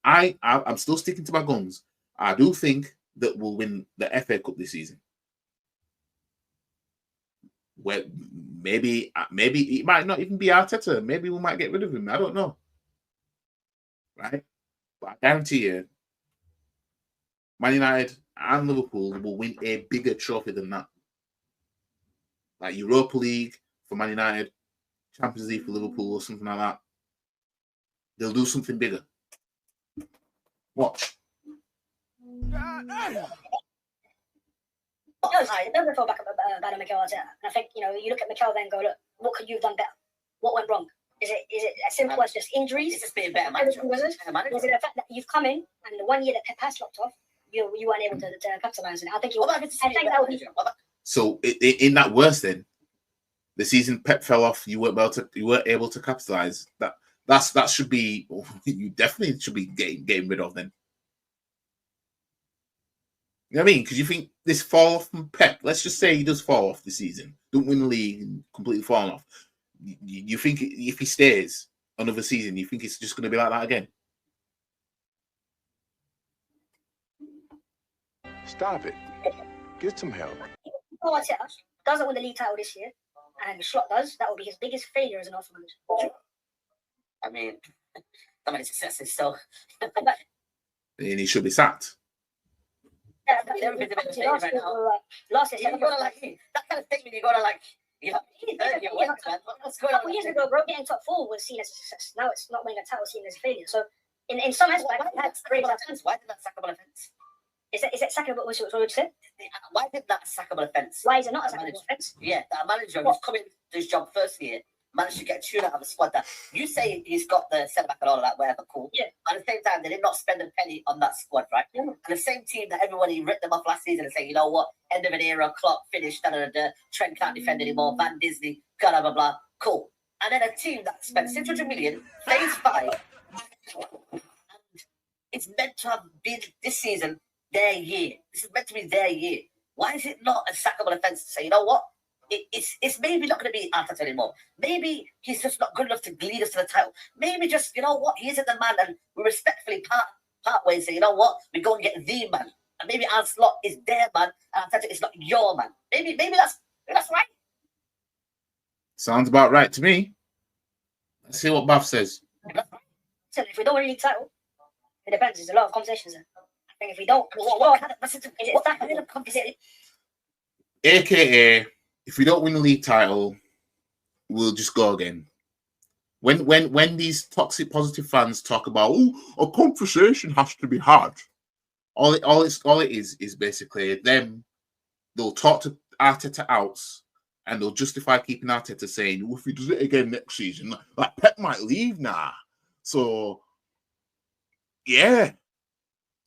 Right? I'm still sticking to my guns. I do think that we'll win the FA Cup this season. Where maybe it might not even be Arteta. Maybe we might get rid of him. I don't know. Right? But I guarantee you, Man United and Liverpool will win a bigger trophy than that. Like Europa League for Man United, Champions League for Liverpool, or something like that. They'll do something bigger. Watch. It doesn't fall back bad on Mikel Arteta. And I think, you look at Mikel then and go, look, what could you have done better? What went wrong? Is it as simple as just injuries? It's just being better manager. Was it the fact that you've come in and the 1 year that Pep has locked off, you weren't able to capitalize on it? I think that would be. So in that worse, then the season Pep fell off, you weren't able to capitalize. That should be, you definitely should be getting rid of then. You know what I mean? Because you think this fall off from Pep, let's just say he does fall off this season, don't win the league and completely fall off. You think if he stays another season, you think it's just going to be like that again? Stop it. Get some help. Oh, Arteta doesn't win the league title this year, and Slot does. That would be his biggest failure as an Arsenal manager. I mean, that many successes, so. And he should be sacked. Last year, that kind of statement you gotta like. A couple years ago, bro, getting top 4 was seen as a success. Now it's not winning a title seen as a failure. So, in some aspects, that's great. Why did that sackable offence? Is it sackable? What you said? Why did that sackable offence? Why is it not a sackable offence? Yeah, that manager who's coming to his job first year managed to get a tune out of a squad that you say he's got the centre back and all of that, whatever, cool. Yeah. At the same time, they did not spend a penny on that squad, right? Yeah. And the same team that everybody ripped them off last season and say, you know what, end of an era, Klopp finished, Trent can't defend anymore, Van Disney, blah, blah, blah, cool. And then a team that spent 600 million, phase 5, and it's meant to have been this season their year. This is meant to be their year. Why is it not a sackable offence to say, you know what? It's maybe not going to be Arteta anymore. Maybe he's just not good enough to lead us to the title. Maybe just, you know what, he isn't the man, and we respectfully part ways and say, you know what, we go and get the man. And maybe our Slot is their man, and Arteta is not your man. Maybe that's right. Sounds about right to me. Let's see what Bhavs says. So if we don't win a league title, it depends. There's a lot of conversations there. I think if we don't, AKA, if we don't win the league title, we'll just go again. When these toxic positive fans talk about, a conversation has to be had, all it is basically them. They'll talk to Arteta outs and they'll justify keeping Arteta, saying, if he does it again next season, like Pep might leave now. So yeah,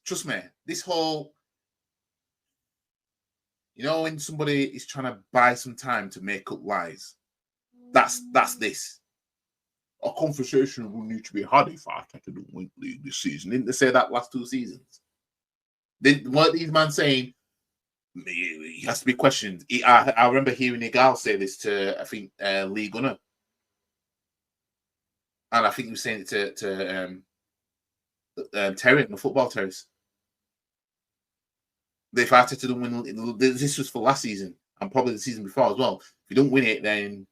trust me, this whole, when somebody is trying to buy some time to make up lies, that's this. A conversation will need to be had if Arteta don't win the league this season. Didn't they say that last 2 seasons? Weren't these man saying he has to be questioned? I remember hearing Igal say this to, I think, Lee Gunner. And I think he was saying it to Terry on the football terrace. If Arteta don't win, this was for last season and probably the season before as well. If you don't win it, then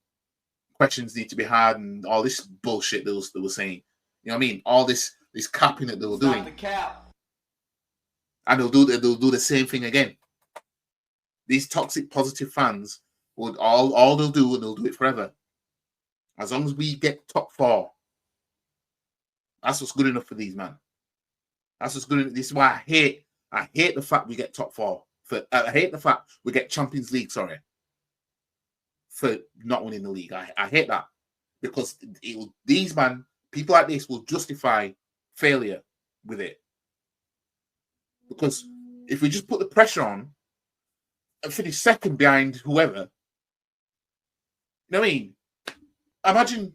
questions need to be had and all this bullshit they were saying. You know what I mean? All this capping that they were doing. The cap. And they'll do the same thing again. These toxic positive fans would all they'll do, and they'll do it forever. As long as we get top 4, that's what's good enough for these man. That's what's good enough. This is why I hate the fact we get top 4. I hate the fact we get Champions League, for not winning the league. I hate that. Because people like this will justify failure with it. Because if we just put the pressure on and finish second behind whoever, you know what I mean? Imagine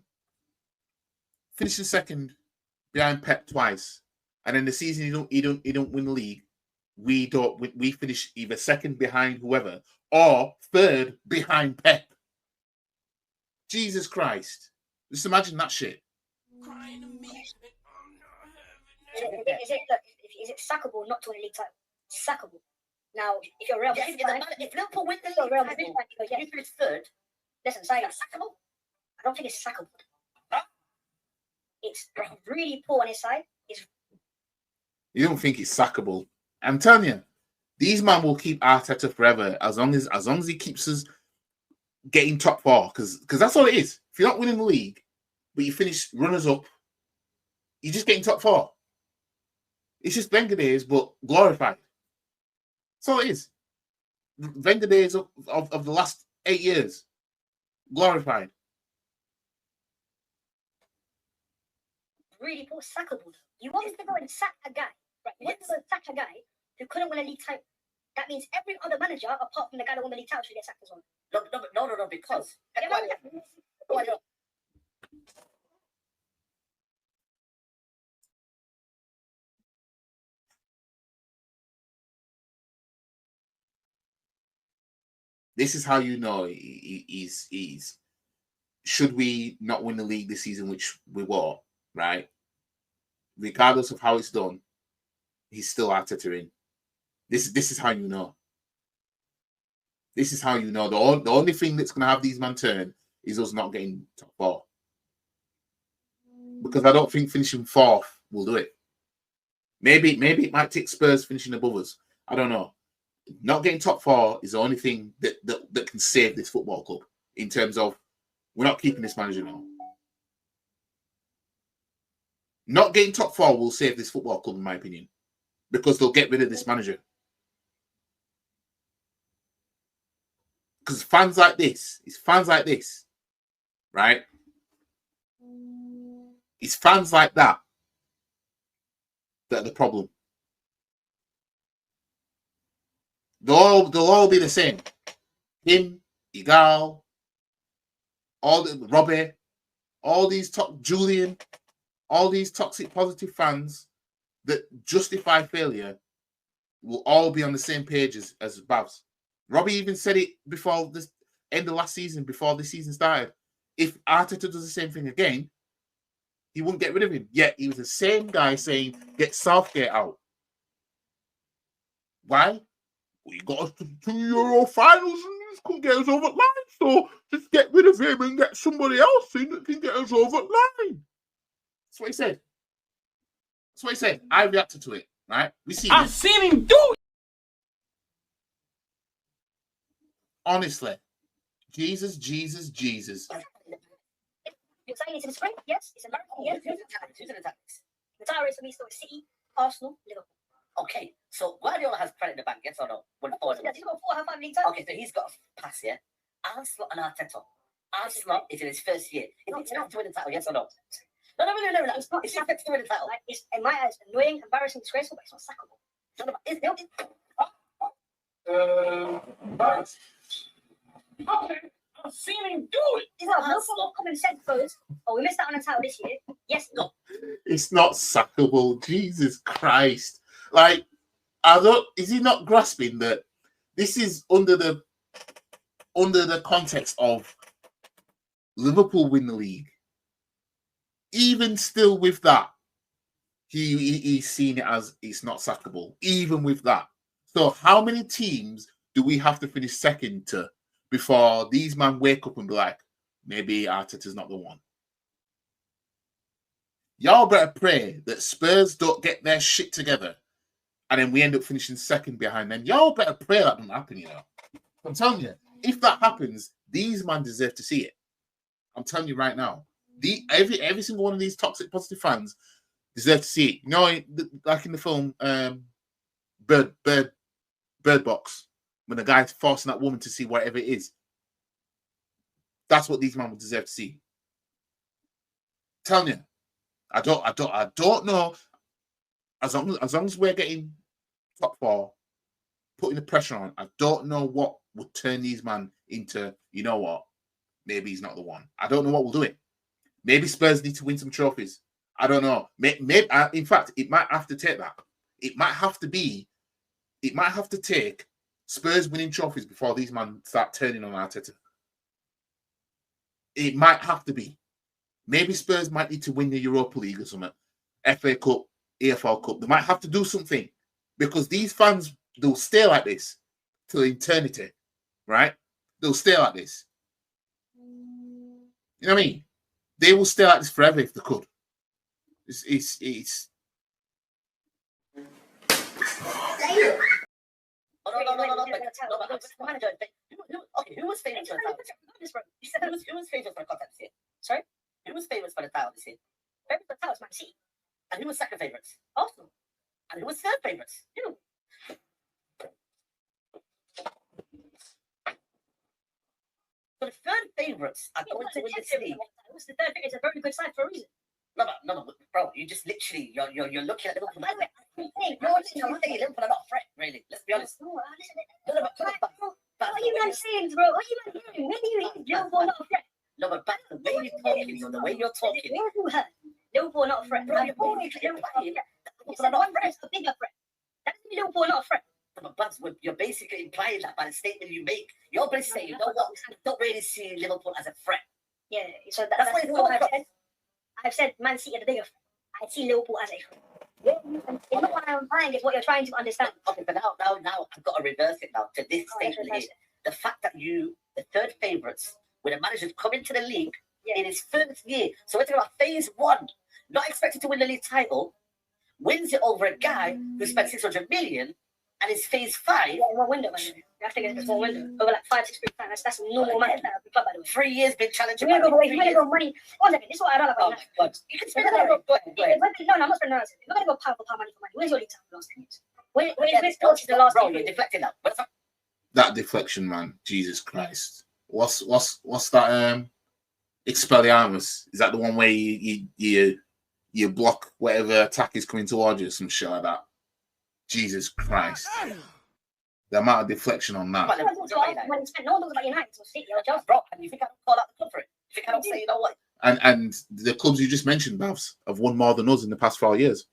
finishing second behind Pep twice, and then the season you don't win the league. We finish either second behind whoever or third behind Pep. Jesus Christ! Just imagine that shit. Is it sackable not to win a league title? It's sackable. Now, if you're Real Madrid, if Liverpool win the you're league, Real Madrid, you finish third. listen, say That's sackable. I don't think it's sackable. Huh? It's really poor on his side. You don't think it's sackable? I'm telling you, these man will keep Arteta forever as long as he keeps us getting top 4, because that's all it is. If you're not winning the league, but you finish runners up, you're just getting top 4. It's just Wenger days, but glorified. That's all it is. Wenger days of the last 8 years, glorified. Really poor, sackable. You want to go and sack a guy, right? You want to go and sack a guy who couldn't win a league title. That means every other manager, apart from the guy that won the league title, should get sacked as well. No, because. This is how you know he's. Should we not win the league this season, which we were, right? Regardless of how it's done, he's still Arteta in. This is how you know. This is how you know. The only thing that's going to have these man turn is us not getting top 4. Because I don't think finishing 4th will do it. Maybe it might take Spurs finishing above us. I don't know. Not getting top 4 is the only thing that can save this football club in terms of we're not keeping this manager now. Not getting top 4 will save this football club, in my opinion, because they'll get rid of this manager. Because fans like this, right? It's fans like that are the problem. They'll all be the same. Him, Igal, Robbie, all these Julian, all these toxic positive fans that justify failure will all be on the same page as Bhavs. Robbie even said it before this end of last season, before this season started. If Arteta does the same thing again, he wouldn't get rid of him. Yet he was the same guy saying, get Southgate out. Why? We got us to 2 Euro finals and you couldn't get us over the line. So just get rid of him and get somebody else in that can get us over the line. That's what he said. That's what he said. I reacted to it, right? I've seen him do it. Honestly, Jesus. You're saying it's in spring? Yes. It's American? Yes. Who's in the tactics? The title is for me still City, Arsenal, Liverpool. Okay, so Guardiola has credit in the bank, yes or no? He's got 4 5 league titles. Okay, so he's got a pass here. Arsenal and Arteta. Arsenal is in his first year. Is he expected to win the title, yes or no? No. It's not expected to win the title. Like, it's in my eyes annoying, embarrassing, disgraceful, but it's not sackable. Okay, I've seen him do it. It's not no form of common sense goes, we missed out on a title this year. Yes, no. It's not sackable. Jesus Christ. Like, is he not grasping that this is under the context of Liverpool win the league? Even still with that, he's seen it as it's not sackable. Even with that. So how many teams do we have to finish second to before these men wake up and be like, maybe Arteta's not the one? Y'all better pray that Spurs don't get their shit together and then we end up finishing second behind them. Y'all better pray that doesn't happen, you know. I'm telling you, if that happens, these men deserve to see it. I'm telling you right now. Every single one of these toxic positive fans deserve to see it. You know, like in the film Bird Box, when the guy's forcing that woman to see whatever it is. That's what these men would deserve to see. I'm telling you. I don't know. As long as we're getting top 4, putting the pressure on, I don't know what would turn these men into, you know what, maybe he's not the one. I don't know what will do it. Maybe Spurs need to win some trophies. I don't know. Maybe in fact, it might have to take that. It might have to take Spurs winning trophies before these men start turning on Arteta. It might have to be. Maybe Spurs might need to win the Europa League or something. FA Cup, EFL Cup. They might have to do something because these fans, they'll stay like this till eternity, right? They'll stay like this. You know what I mean? They will stay like this forever if they could. It's Who was famous for the title? Who was famous for the contest this year? Sorry? Who was famous for the title this year? Favourite for the title is Man City. And who was second favourites? Arsenal. And who was third favourites? You. So the third favourites are going to win this league. The third favourite is a very good side for a reason. No, bro, you just literally you're looking at Liverpool. By the way, You're saying Liverpool are not a threat, really. Let's be honest. What are you man saying, bro? What are you man doing? When do you hear Liverpool not a threat? No, but back the way you're talking, so the way you're talking. Liverpool not a threat. Bro, you're only Liverpool not a threat. It's a bigger threat. That's Liverpool not a threat. But Bhavs, you're basically implying that by the statement you make. You're basically saying, you know what? I don't really see Liverpool as a threat. Yeah, so that's what I've said. Man City are the bigger threat. I see Liverpool as a threat. It's not what I'm implying, it's what you're trying to understand. Okay, but now I've got to reverse it now to this statement here. The fact that the third favourites, when a manager's come into the league in his first year, so we're talking about phase 1, not expected to win the league title, wins it over a guy who spent 600 million, and it's phase 5. Yeah, in one window, man. You have to get this one window. Over like 5, 6 weeks time. That's a normal amount of time. By the way. 3 years been challenging. We're going to go money. 1 second. This is what I don't like. Oh my God. You can spend that. Go ahead. No, I'm not spending that. We're going to go pound for pound, money for money. Where's your league time for the last 10 years? Where's coach the last Bro, you're deflecting now. that deflection, man. Jesus Christ. What's that? Expelliarmus. Is that the one where you block whatever attack is coming towards you? Some shit like that. Jesus Christ. The amount of deflection on that. No one talks about United or City or Chelsea. Bro, and you think I don't call out the club for it? You think I don't say, you know what? And the clubs you just mentioned, Bhavs, have won more than us in the past 4 years.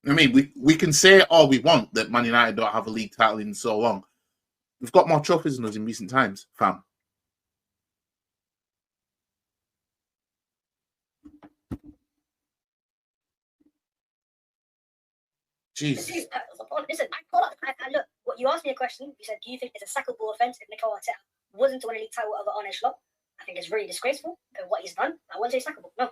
I mean, we can say all we want that Man United don't have a league title in so long. We've got more trophies than us in recent times, fam. Jeez. Listen, look, what you asked me a question. You said, do you think it's a sackable offence if Mikel Arteta wasn't to win a league title over Arne Slot? I think it's really disgraceful what he's done. I wouldn't say sackable. No.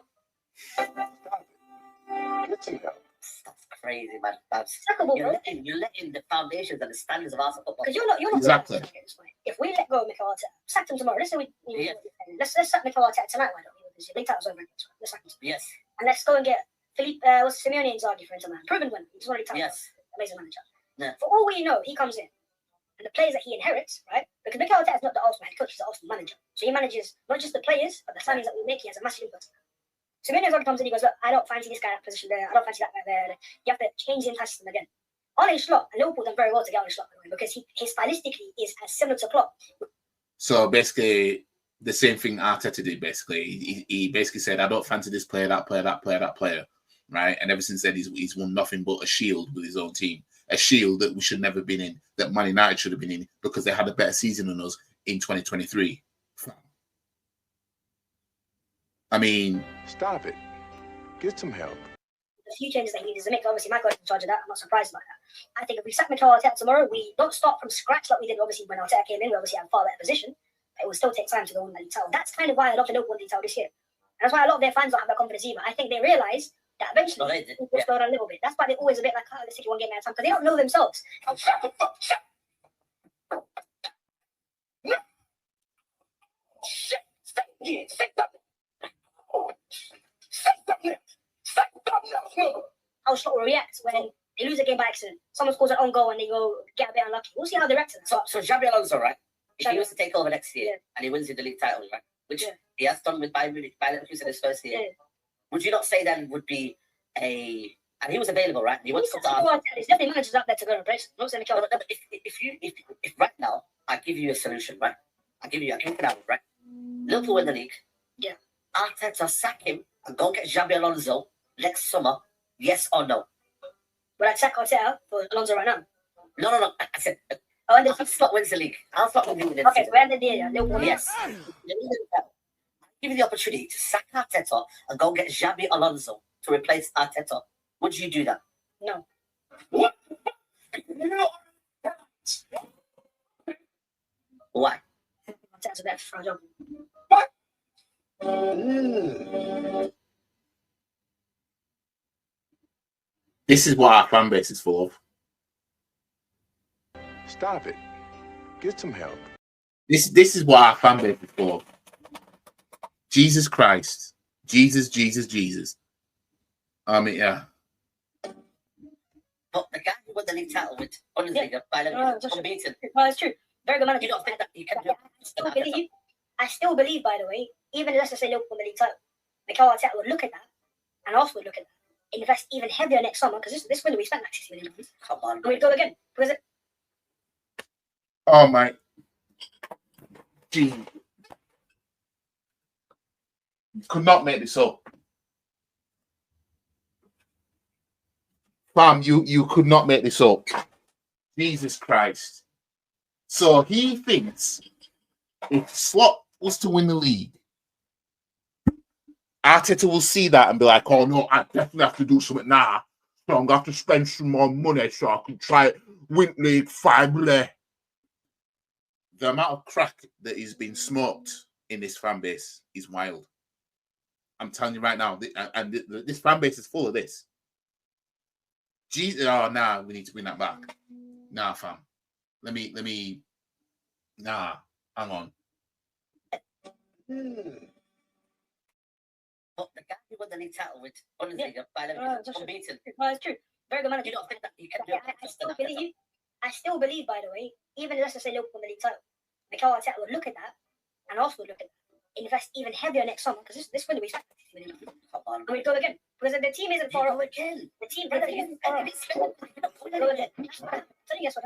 That's crazy, man. That's Sackable, bro. You're letting the foundations and the standards of Arsenal football. Because you're not Exactly. If we let go of Mikel Arteta, sack him tomorrow. Let's say let's sack Mikel Arteta tonight. Why don't we? Because your league title's over. Let's sack him. Yes. And let's go and get Philippe. What's Simeone Inzaghi for Inter Milan? Proven win. He's won a league title. Yes. Amazing manager. Yeah. For all we know, he comes in, and the players that he inherits, right? Because Mikel Arteta is not the Arsenal head coach; he's the Arsenal manager. So he manages not just the players, but the signings that we make. He has a massive impact. Simeone Inzaghi comes in, he goes, look, I don't fancy this guy in that position there. I don't fancy that guy there. You have to change the entire system again. Arne Slot, and Liverpool done very well to get Arne Slot, because he stylistically is as similar to Klopp. So basically, the same thing Arteta did. Basically, he basically said, I don't fancy this player, that player, that player, that player, right? And ever since then, he's won nothing but a shield with his own team, a shield that we should never have been in, that Man United should have been in because they had a better season than us in 2023. I mean, Stop it. Get some help. The few changes that he needs to make, obviously, Michael's in charge of that. I'm not surprised by that. I think if we sack Mikel Arteta tomorrow, we don't start from scratch like we did, obviously, when Arteta came in. We obviously had a far better position, but it will still take time to go on the league title. That's kind of why I love the Liverpool league title this year. And that's why a lot of their fans don't have that confidence either. I think they realise that eventually it will slow down a little bit. That's why they're always a bit like, oh, let's take one game at a time, because they don't know themselves. How Slot will react when they lose a game by accident. Someone scores an own goal and they go get a bit unlucky. We'll see how they react to that. So Xabi Alonso, right? If he was to take over next year and he wins the league title, right? Which he has done with Bayern Munich in his first year. Would you not say then would be a... And he was available, right? He wants to come to Arsenal. There's definitely managers out there to go and replace. If right now I give you a solution, right? I give you an out, right? Liverpool win the league. Yeah. Arteta sack him and go get Xabi Alonso next summer. Yes or no? Would I sack Arteta for Alonso right now? No. I said. And Al Slot wins the league. Al Slot wins the league. Okay, so we ended the year. Liverpool. Yes. Give you the opportunity to sack Arteta and go get Xabi Alonso to replace Arteta. Would you do that? No. What? Why? Arteta's a better for a job. this is what our fan base is full of. Stop it. Get some help. This is what our fan base is full of. Jesus Christ. Jesus. I mean, yeah. But the guy who won the league title with Bundesliga by unbeaten. Well, it's true. Very good manager. You don't think that you can do it? I still believe, by the way, even let's just say Liverpool won the league title, Mikel Arteta would look at that, and also would look at that, invest even heavier next summer, because this window we spent like 60 million. Come on. And we'd go again. Because Oh my. Gee. Could not make this up. Fam, you could not make this up. Jesus Christ. So he thinks if Slot was to win the league, Arteta will see that and be like, oh no, I definitely have to do something now. So I'm going to have to spend some more money so I can try win league finally. The amount of crack that is being smoked in this fan base is wild. I'm telling you right now, this fan base is full of this. Jesus, oh, nah, we need to bring that back. Nah, fam. Let me. Nah, hang on. But the guy who won the league title with Bundesliga by unbeaten. well, it's true. Very good manager. You don't think that you can do it? I still believe, by the way, even let's just say Liverpool won the league title, Mikel Arteta would look at that, and also would look at that, invest even heavier next summer, because this window we spent 60 million. And we'd go again. Because the team isn't far off. again. The team isn't far off. Go again.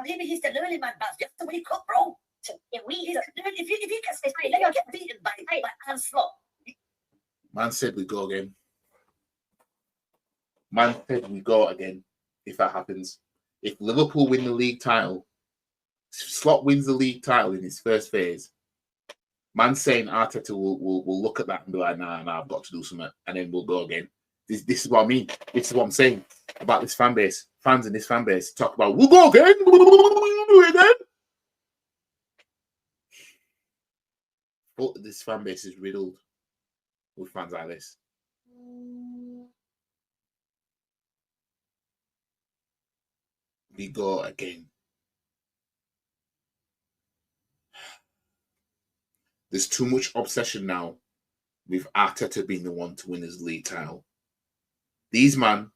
Maybe he's the early man, Bhavs. You have to wake up, bro. So if you get beaten by Arne Slot. Man said we go again. Man said we go again if that happens. If Liverpool win the league title, Slot wins the league title in his first phase, man saying Arteta will look at that and be like, nah, I've got to do something, and then we'll go again. This is what I mean. This is what I'm saying about this fan base. fans in this fan base talk about, we'll go again, we'll do it again. But this fan base is riddled with fans like this. We go again. There's too much obsession now with Arteta being the one to win his league title. These men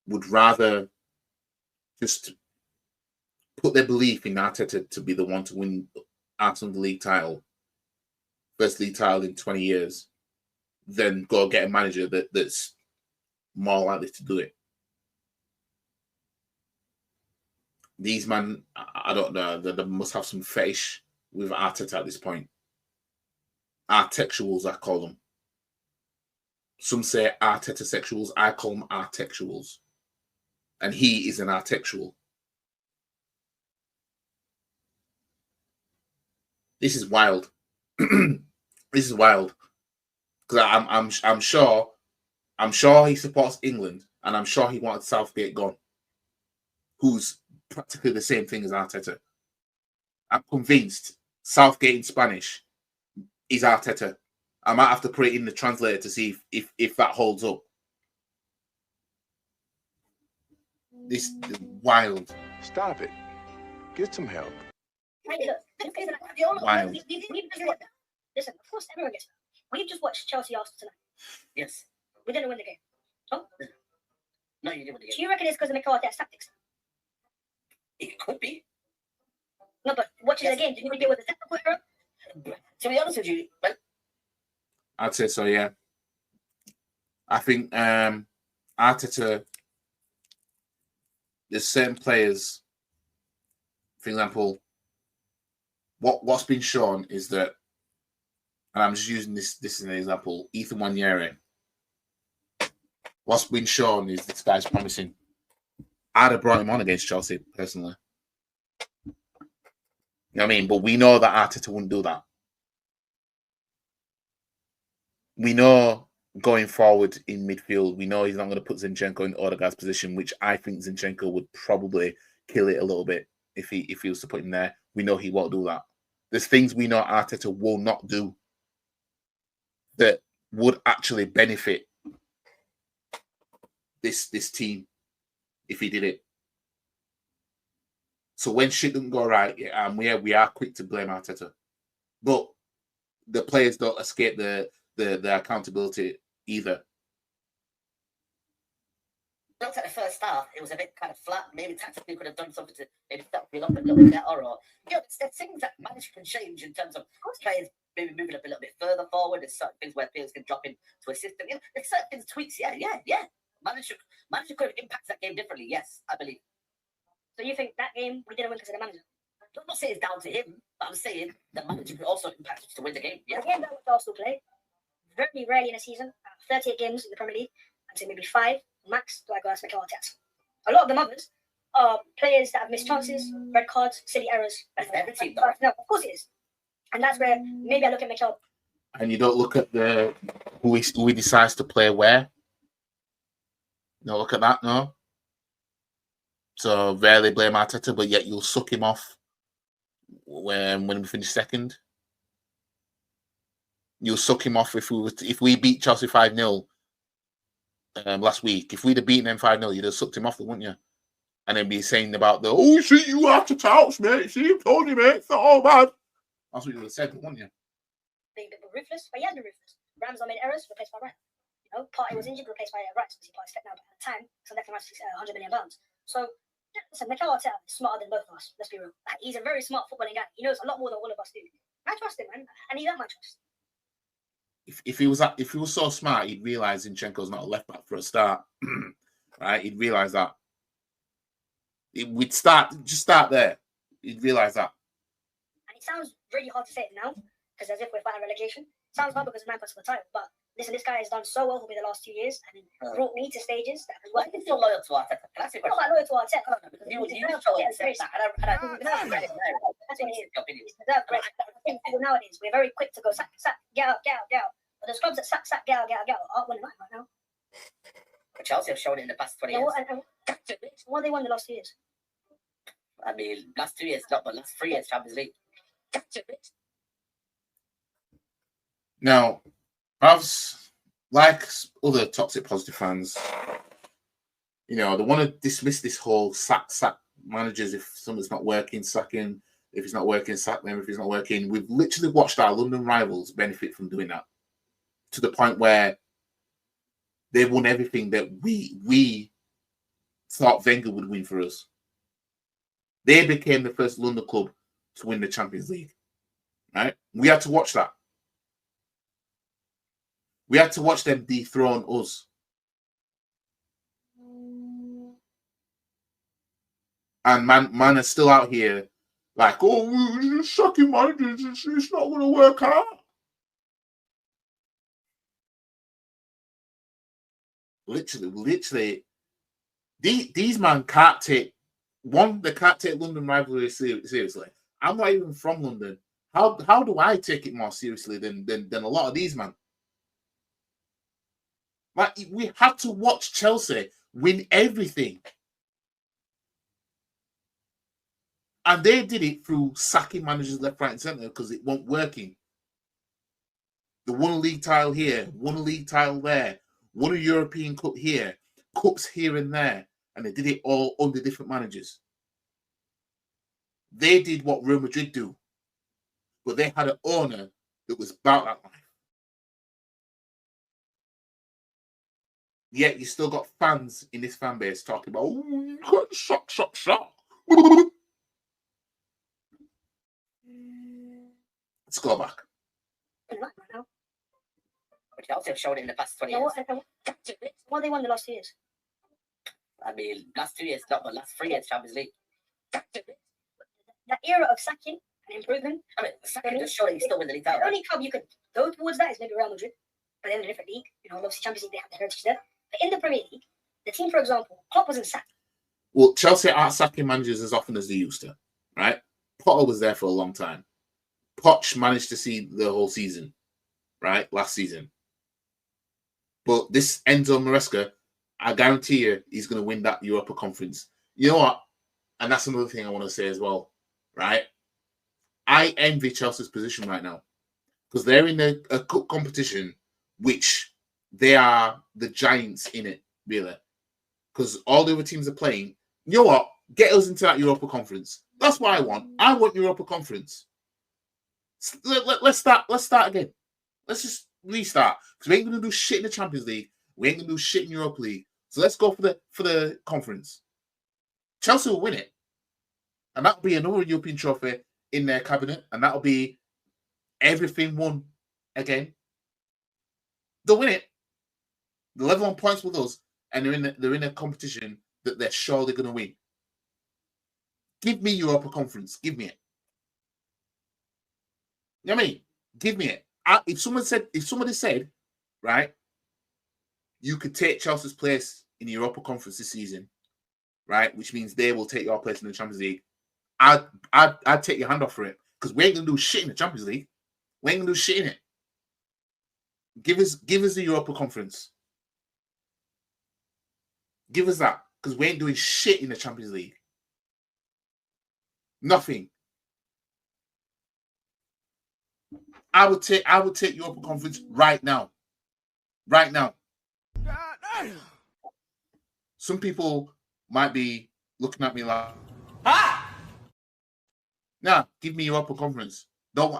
would rather just put their belief in Arteta to be the one to win Arsenal the league title, first league title in 20 years, than go get a manager that's more likely to do it. These men, I don't know, they must have some fetish with Arteta at this point. Artexuals, I call them. Some say Arteta sexuals, I call them Artexuals. And he is an Artexual. This is wild. This is wild. Because I'm sure he supports England, and I'm sure he wanted Southgate gone, who's practically the same thing as Arteta. I'm convinced Southgate in Spanish is Arteta. I might have to put it in the translator to see if that holds up. This is wild. Stop it. Get some help. Wild. Listen, of course, everyone gets that. We've just watched Chelsea Arsenal tonight. Yes. We didn't win the game. Oh? No, you didn't win the Do game. you reckon it's because of Mikel Arteta's tactics? It could be. No, but watching the game, did you deal with the technical error? To be honest with you, like, I'd say so, yeah. I think Arteta, there's certain players, for example, what's been shown is that, and I'm just using this as an example, Ethan Nwaneri. What's been shown is this guy's promising. I'd have brought him on against Chelsea, personally. You know what I mean? But we know that Arteta wouldn't do that. We know going forward in midfield, we know he's not going to put Zinchenko in Odegaard's position, which I think Zinchenko would probably kill it a little bit if he was to put him there. We know he won't do that. There's things we know Arteta will not do that would actually benefit this team if he did it. So when shit doesn't go right, we are quick to blame Arteta, but the players don't escape the accountability either. looked at the first half, it was a bit kind of flat. Maybe tactically could have done something to maybe set up a little bit better. Or there's things that manager can change in terms of players maybe moving up a little bit further forward. There's certain things where players can drop into a system. There's certain things, tweaks. Yeah. Manager could have impacted that game differently. Yes, I believe. So you think that game we didn't win because of the manager? I'm not saying it's down to him, but I'm saying the manager could also impact to win the game. Yeah. The game that Arsenal play, very rarely in a season, 38 games in the Premier League, I'd say maybe 5 max do I go ask Mikel Arteta. A lot of them others are players that have missed chances, red cards, silly errors. That's every team, though. No, of course it is. And that's where maybe I look at Mikel. And you don't look at who he decides to play where. No, look at that, no. So rarely blame Arteta, but yet you'll suck him off when we finish second. You'll suck him off if we beat Chelsea 5-0 last week. If we'd have beaten them 5-0, you'd have sucked him off, wouldn't you? And then be saying about see, you have to touch, mate. See, I told you, mate. It's not all bad. That's what you would have said, wouldn't you? Being a bit ruthless, but he has been ruthless. Ramsdale made errors, replaced by Wright. Partey was injured, replaced by Wright. Obviously, Partey's fit now, but at the time, so Declan Rice £100 million. So, listen, Mikel Arteta is smarter than both of us. Let's be real. He's a very smart footballing guy. He knows a lot more than all of us do. I trust him, man, and he's at my trust. If he was so smart, he'd realise Zinchenko's not a left back for a start, right? He'd realise that. We'd start there. He'd realise that. And it sounds really hard to say it now, because as if we're fighting relegation. It sounds hard because of 9 points for the title, but listen, this guy has done so well for me the last 2 years, and brought me to stages that as well. Why are you still loyal to Arteta? Can I say a I'm question? not loyal to Arteta. Because you show it, and I think that's great. That's what it is. He's deserved great. I think people nowadays, we're very quick to go sack, get out. But the clubs that sack, get out aren't winning right now. But Chelsea have shown it in the past 20 years. What they won the last 2 years? I mean, last 2 years, not, but last 3 years, Champions League. Now, Bhavs, like other toxic positive fans, you know, they want to dismiss this whole sack managers. If something's not working, sack him. If it's not working, sack them. If it's not working, we've literally watched our London rivals benefit from doing that to the point where they won everything that we thought Wenger would win for us. They became the first London club to win the Champions League. Right? We had to watch that. We had to watch them dethrone us. And man is still out here like, oh, we're sucking managers. It's not going to work out. Literally, these man can't take they can't take London rivalry seriously. I'm not even from London. How do I take it more seriously than a lot of these man? Like, we had to watch Chelsea win everything. And they did it through sacking managers left, right, and centre because it wasn't working. They won a league title here, won a league title there, won a European Cup here, cups here and there, and they did it all under different managers. They did what Real Madrid do, but they had an owner that was about that life. Yet you still got fans in this fan base talking about, oh, shock. Let's go back. Right now. But Chelsea have shown it in the past 20 years. What they won the last 2 years? I mean, last 2 years, not, but last 3 years, Champions League. That era of sacking and improvement. I mean, sacking just showed that you still win the league title. The only club you could go towards that is maybe Real Madrid, but they're in a different league. You know, obviously Champions League, they have the heritage there. But in the Premier League, the team, for example, Klopp wasn't sacked. Well, Chelsea aren't sacking managers as often as they used to, right? Potter was there for a long time. Poch managed to see the whole season, right? Last season. But this Enzo Maresca, I guarantee you, he's going to win that Europa Conference. You know what? And that's another thing I want to say as well, right? I envy Chelsea's position right now because they're in a cup competition, which they are the giants in it, really. Because all the other teams are playing. You know what? Get us into that Europa Conference. That's what I want. I want Europa Conference. Let's start again. Let's just restart. Because we ain't going to do shit in the Champions League. We ain't going to do shit in Europa League. So let's go for the conference. Chelsea will win it. And that'll be another European trophy in their cabinet. And that'll be everything won again. They'll win it. They're level on points with us. And they're in a competition that they're sure they're going to win. Give me Europa Conference. Give me it. You know what I mean? Give me it. If somebody said, right, you could take Chelsea's place in the Europa Conference this season, right, which means they will take your place in the Champions League, I'd take your hand off for it because we ain't gonna do shit in the Champions League. We ain't gonna do shit in it. Give us the Europa Conference. Give us that because we ain't doing shit in the Champions League. Nothing. I would take Europa Conference right now. Right now. Some people might be looking at me like, nah, give me Europa Conference. Don't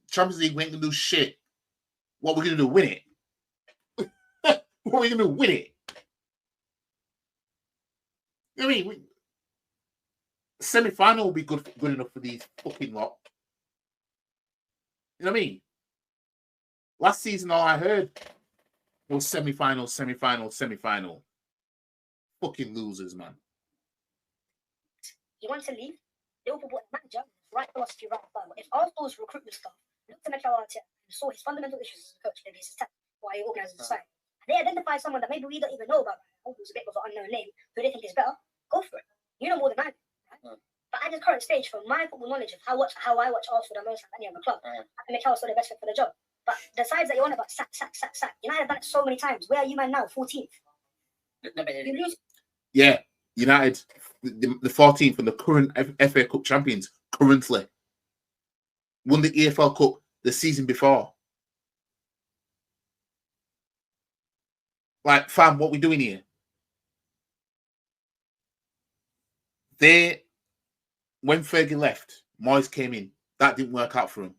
Champions League, we ain't gonna do shit. What we're gonna do, win it. What we're gonna do, win it. I mean, semi-final will be good enough for these fucking lot. You know what I mean? Last season, all I heard was semi-final. Fucking losers, man. He wants to leave. Liverpool bought a manager, right philosophy, right style. If Arsenal's recruitment staff looked at Mikel Arteta and saw his fundamental issues as a coach, maybe his tactics, why he organizes the side, and they identify someone that maybe we don't even know about, who's a bit of an unknown name, who they think is better, go for it. You know more than I do, right? But at this current stage, from my football knowledge of how I watch Arsenal the most like any other club, I think Mikel's still the best fit for the job. But the sides that you're on about, sack. United have done it so many times. Where are you, man, now? 14th. You lose. Yeah. United, the 14th and the current FA Cup champions currently. Won the EFL Cup the season before. Like, fam, what we doing here? When Fergie left, Moyes came in. That didn't work out for him.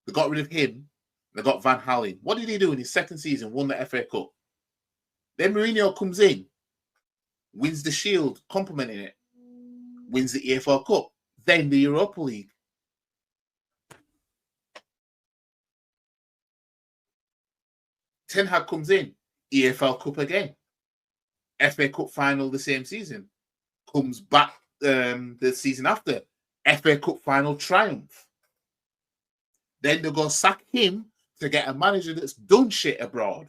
They got rid of him. They got Van Halen. What did he do in his second season? Won the FA Cup. Then Mourinho comes in, wins the Shield, complimenting it, wins the EFL Cup, then the Europa League. Ten Hag comes in, EFL Cup again, FA Cup final the same season, comes back the season after, FA Cup final triumph. Then they go sack him to get a manager that's done shit abroad.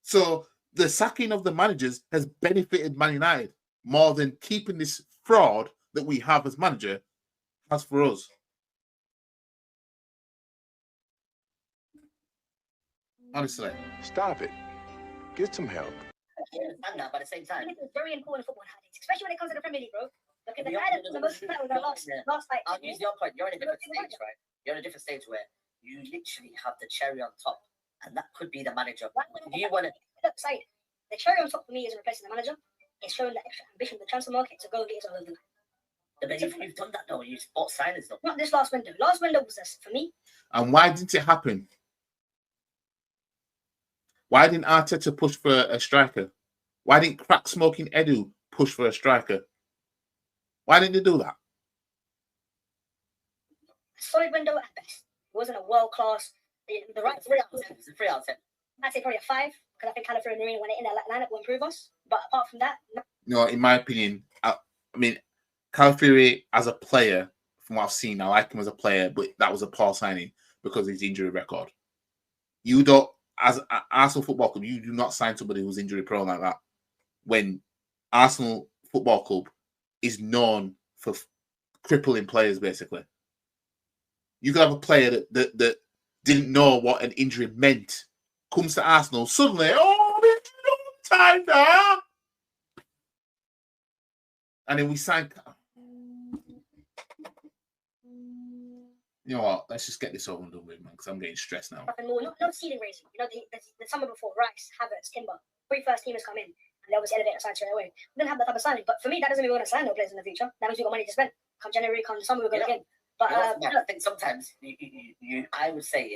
So the sacking of the managers has benefited Man United more than keeping this fraud that we have as manager has for us. Honestly. Stop it. Get some help. I understand that, but at the same I time, think it's very important football nowadays, especially when it comes to the Premier League, bro. Because the You're- guy that won the most titles in the last like I'll use your point. You're in a different stage, right? You're in a different stage where you literally have the cherry on top, and that could be the manager. Do you want to? Look, Said, the cherry on top for me isn't replacing the manager. It's showing the extra ambition of the transfer market to go and get yourself over the line. You've done that though. You've bought signings though. Not this last window. Last window was this for me. And why didn't it happen? Why didn't Arteta push for a striker? Why didn't crack smoking Edu push for a striker? Why didn't they do that? Solid window at best. It wasn't a world class. The right 3 out of 10. It's a 3 out of 10. I'd say probably a 5 because I think Calafiori and Mourinho when they're in that lineup will improve us. But apart from that, no. No, in my opinion, I mean, Calafiori as a player, from what I've seen, I like him as a player, but that was a poor signing because of his injury record. You don't, as Arsenal Football Club, you do not sign somebody who's injury prone like that. When Arsenal Football Club is known for crippling players, basically. You could have a player that didn't know what an injury meant, comes to Arsenal, suddenly, oh, time now. And then we sign. You know what? Let's just get this over and done with, man, because I'm getting stressed now. Nothing more. No ceiling raising. You know, the summer before, Rice, Havertz, Timber, 3 first teamers come in, and they obviously elevate a side straight away. We don't have that type of signing. But for me, that doesn't mean we're going to sign no players in the future. That means we've got money to spend. Come January, come summer, we're going again. But I think sometimes I would say,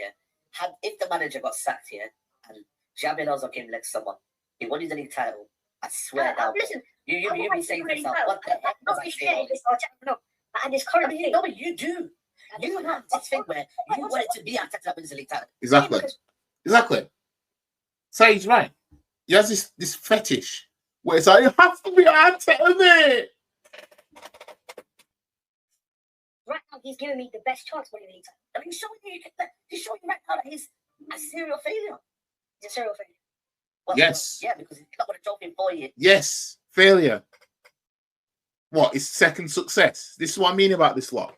if the manager got sacked here and Xabi Alonso came next summer, he won his league title. I swear down. Listen, you be saying to yourself, what the heck was I saying? No, and this current thing. No, but you do. You have this thing where you want it to be Arteta wins the league title. Exactly. So he's right. He has this fetish where it's like, it has to be Arteta, mate. Right now, he's giving me the best chance for winning the league title. I mean, he's showing you right now that he's a serial failure. He's a serial failure. Well, Yes. Yeah, because he's not got a trophy in 4 years. Yes. Failure. What? It's second success. This is what I mean about this lot.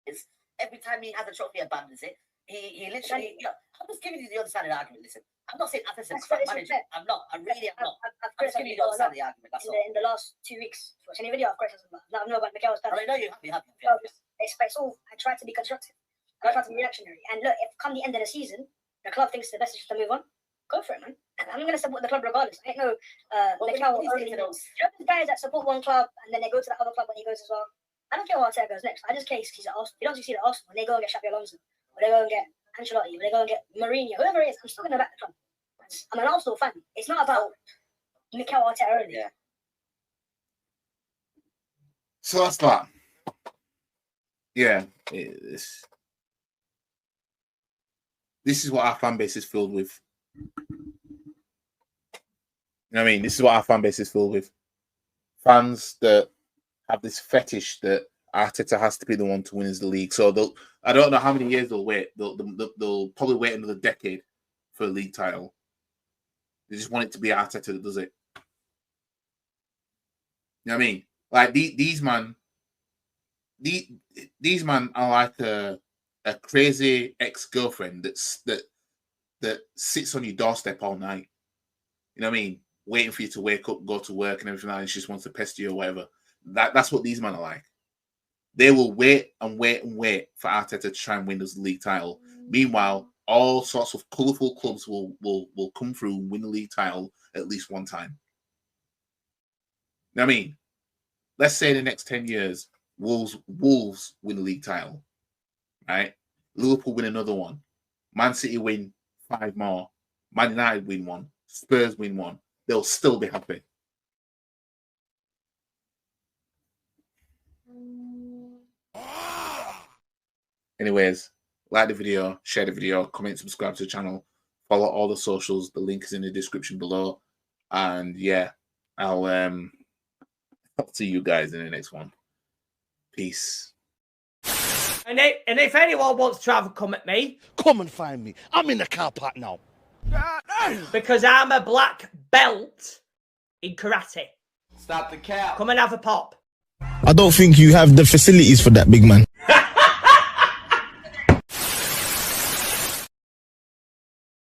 It's every time he has a trophy, abandons it. He literally. I'm just giving you the other side of the argument. Listen, I'm not saying Arteta's a crap manager. I'm not. I really am not. I've I'm just giving you the other side of the argument. That's all. in the last 2 weeks. Watch any video, of course, I know about Mikel's I know you have. It's all. I try to be constructive. I try to be reactionary. And look, if come the end of the season, the club thinks the best is to move on, go for it, man. And I'm going to support the club regardless. I ain't no Mikel only. You know, those guys that support one club and then they go to the other club when he goes as well. I don't care what Arteta goes next. I just care he's at Arsenal. You don't see the Arsenal when they go and get Xabi Alonso, or they go and get Ancelotti, or they go and get Mourinho, whoever it is. I'm still going to back the club. I'm an Arsenal fan. It's not about Mikel Arteta only. Yeah. So that's that. Yeah. This is what our fan base is filled with. You know what I mean? This is what our fan base is filled with. Fans that have this fetish that Arteta has to be the one to win the league. So I don't know how many years they'll wait. They'll probably wait another decade for a league title. They just want it to be Arteta that does it. You know what I mean? Like these man are like a crazy ex-girlfriend that sits on your doorstep all night you know what I mean, waiting for you to wake up, go to work and everything, and she just wants to pester you or whatever. That's what these men are like. They will wait and wait and wait for Arteta to try and win this league title. Meanwhile, all sorts of colourful clubs will come through and win the league title at least one time. You know what I mean? Let's say in the next 10 years, Wolves win the league title, right? Liverpool win another one. Man City win 5 more. Man United win 1. Spurs win 1. They'll still be happy. Anyways, like the video, share the video, comment, subscribe to the channel, follow all the socials. The link is in the description below. And yeah, I'll see you guys in the next one. Peace. And if anyone wants to have a come at me, come and find me. I'm in the car park now. Because I'm a black belt in karate. Stop the cap. Come and have a pop. I don't think you have the facilities for that, big man.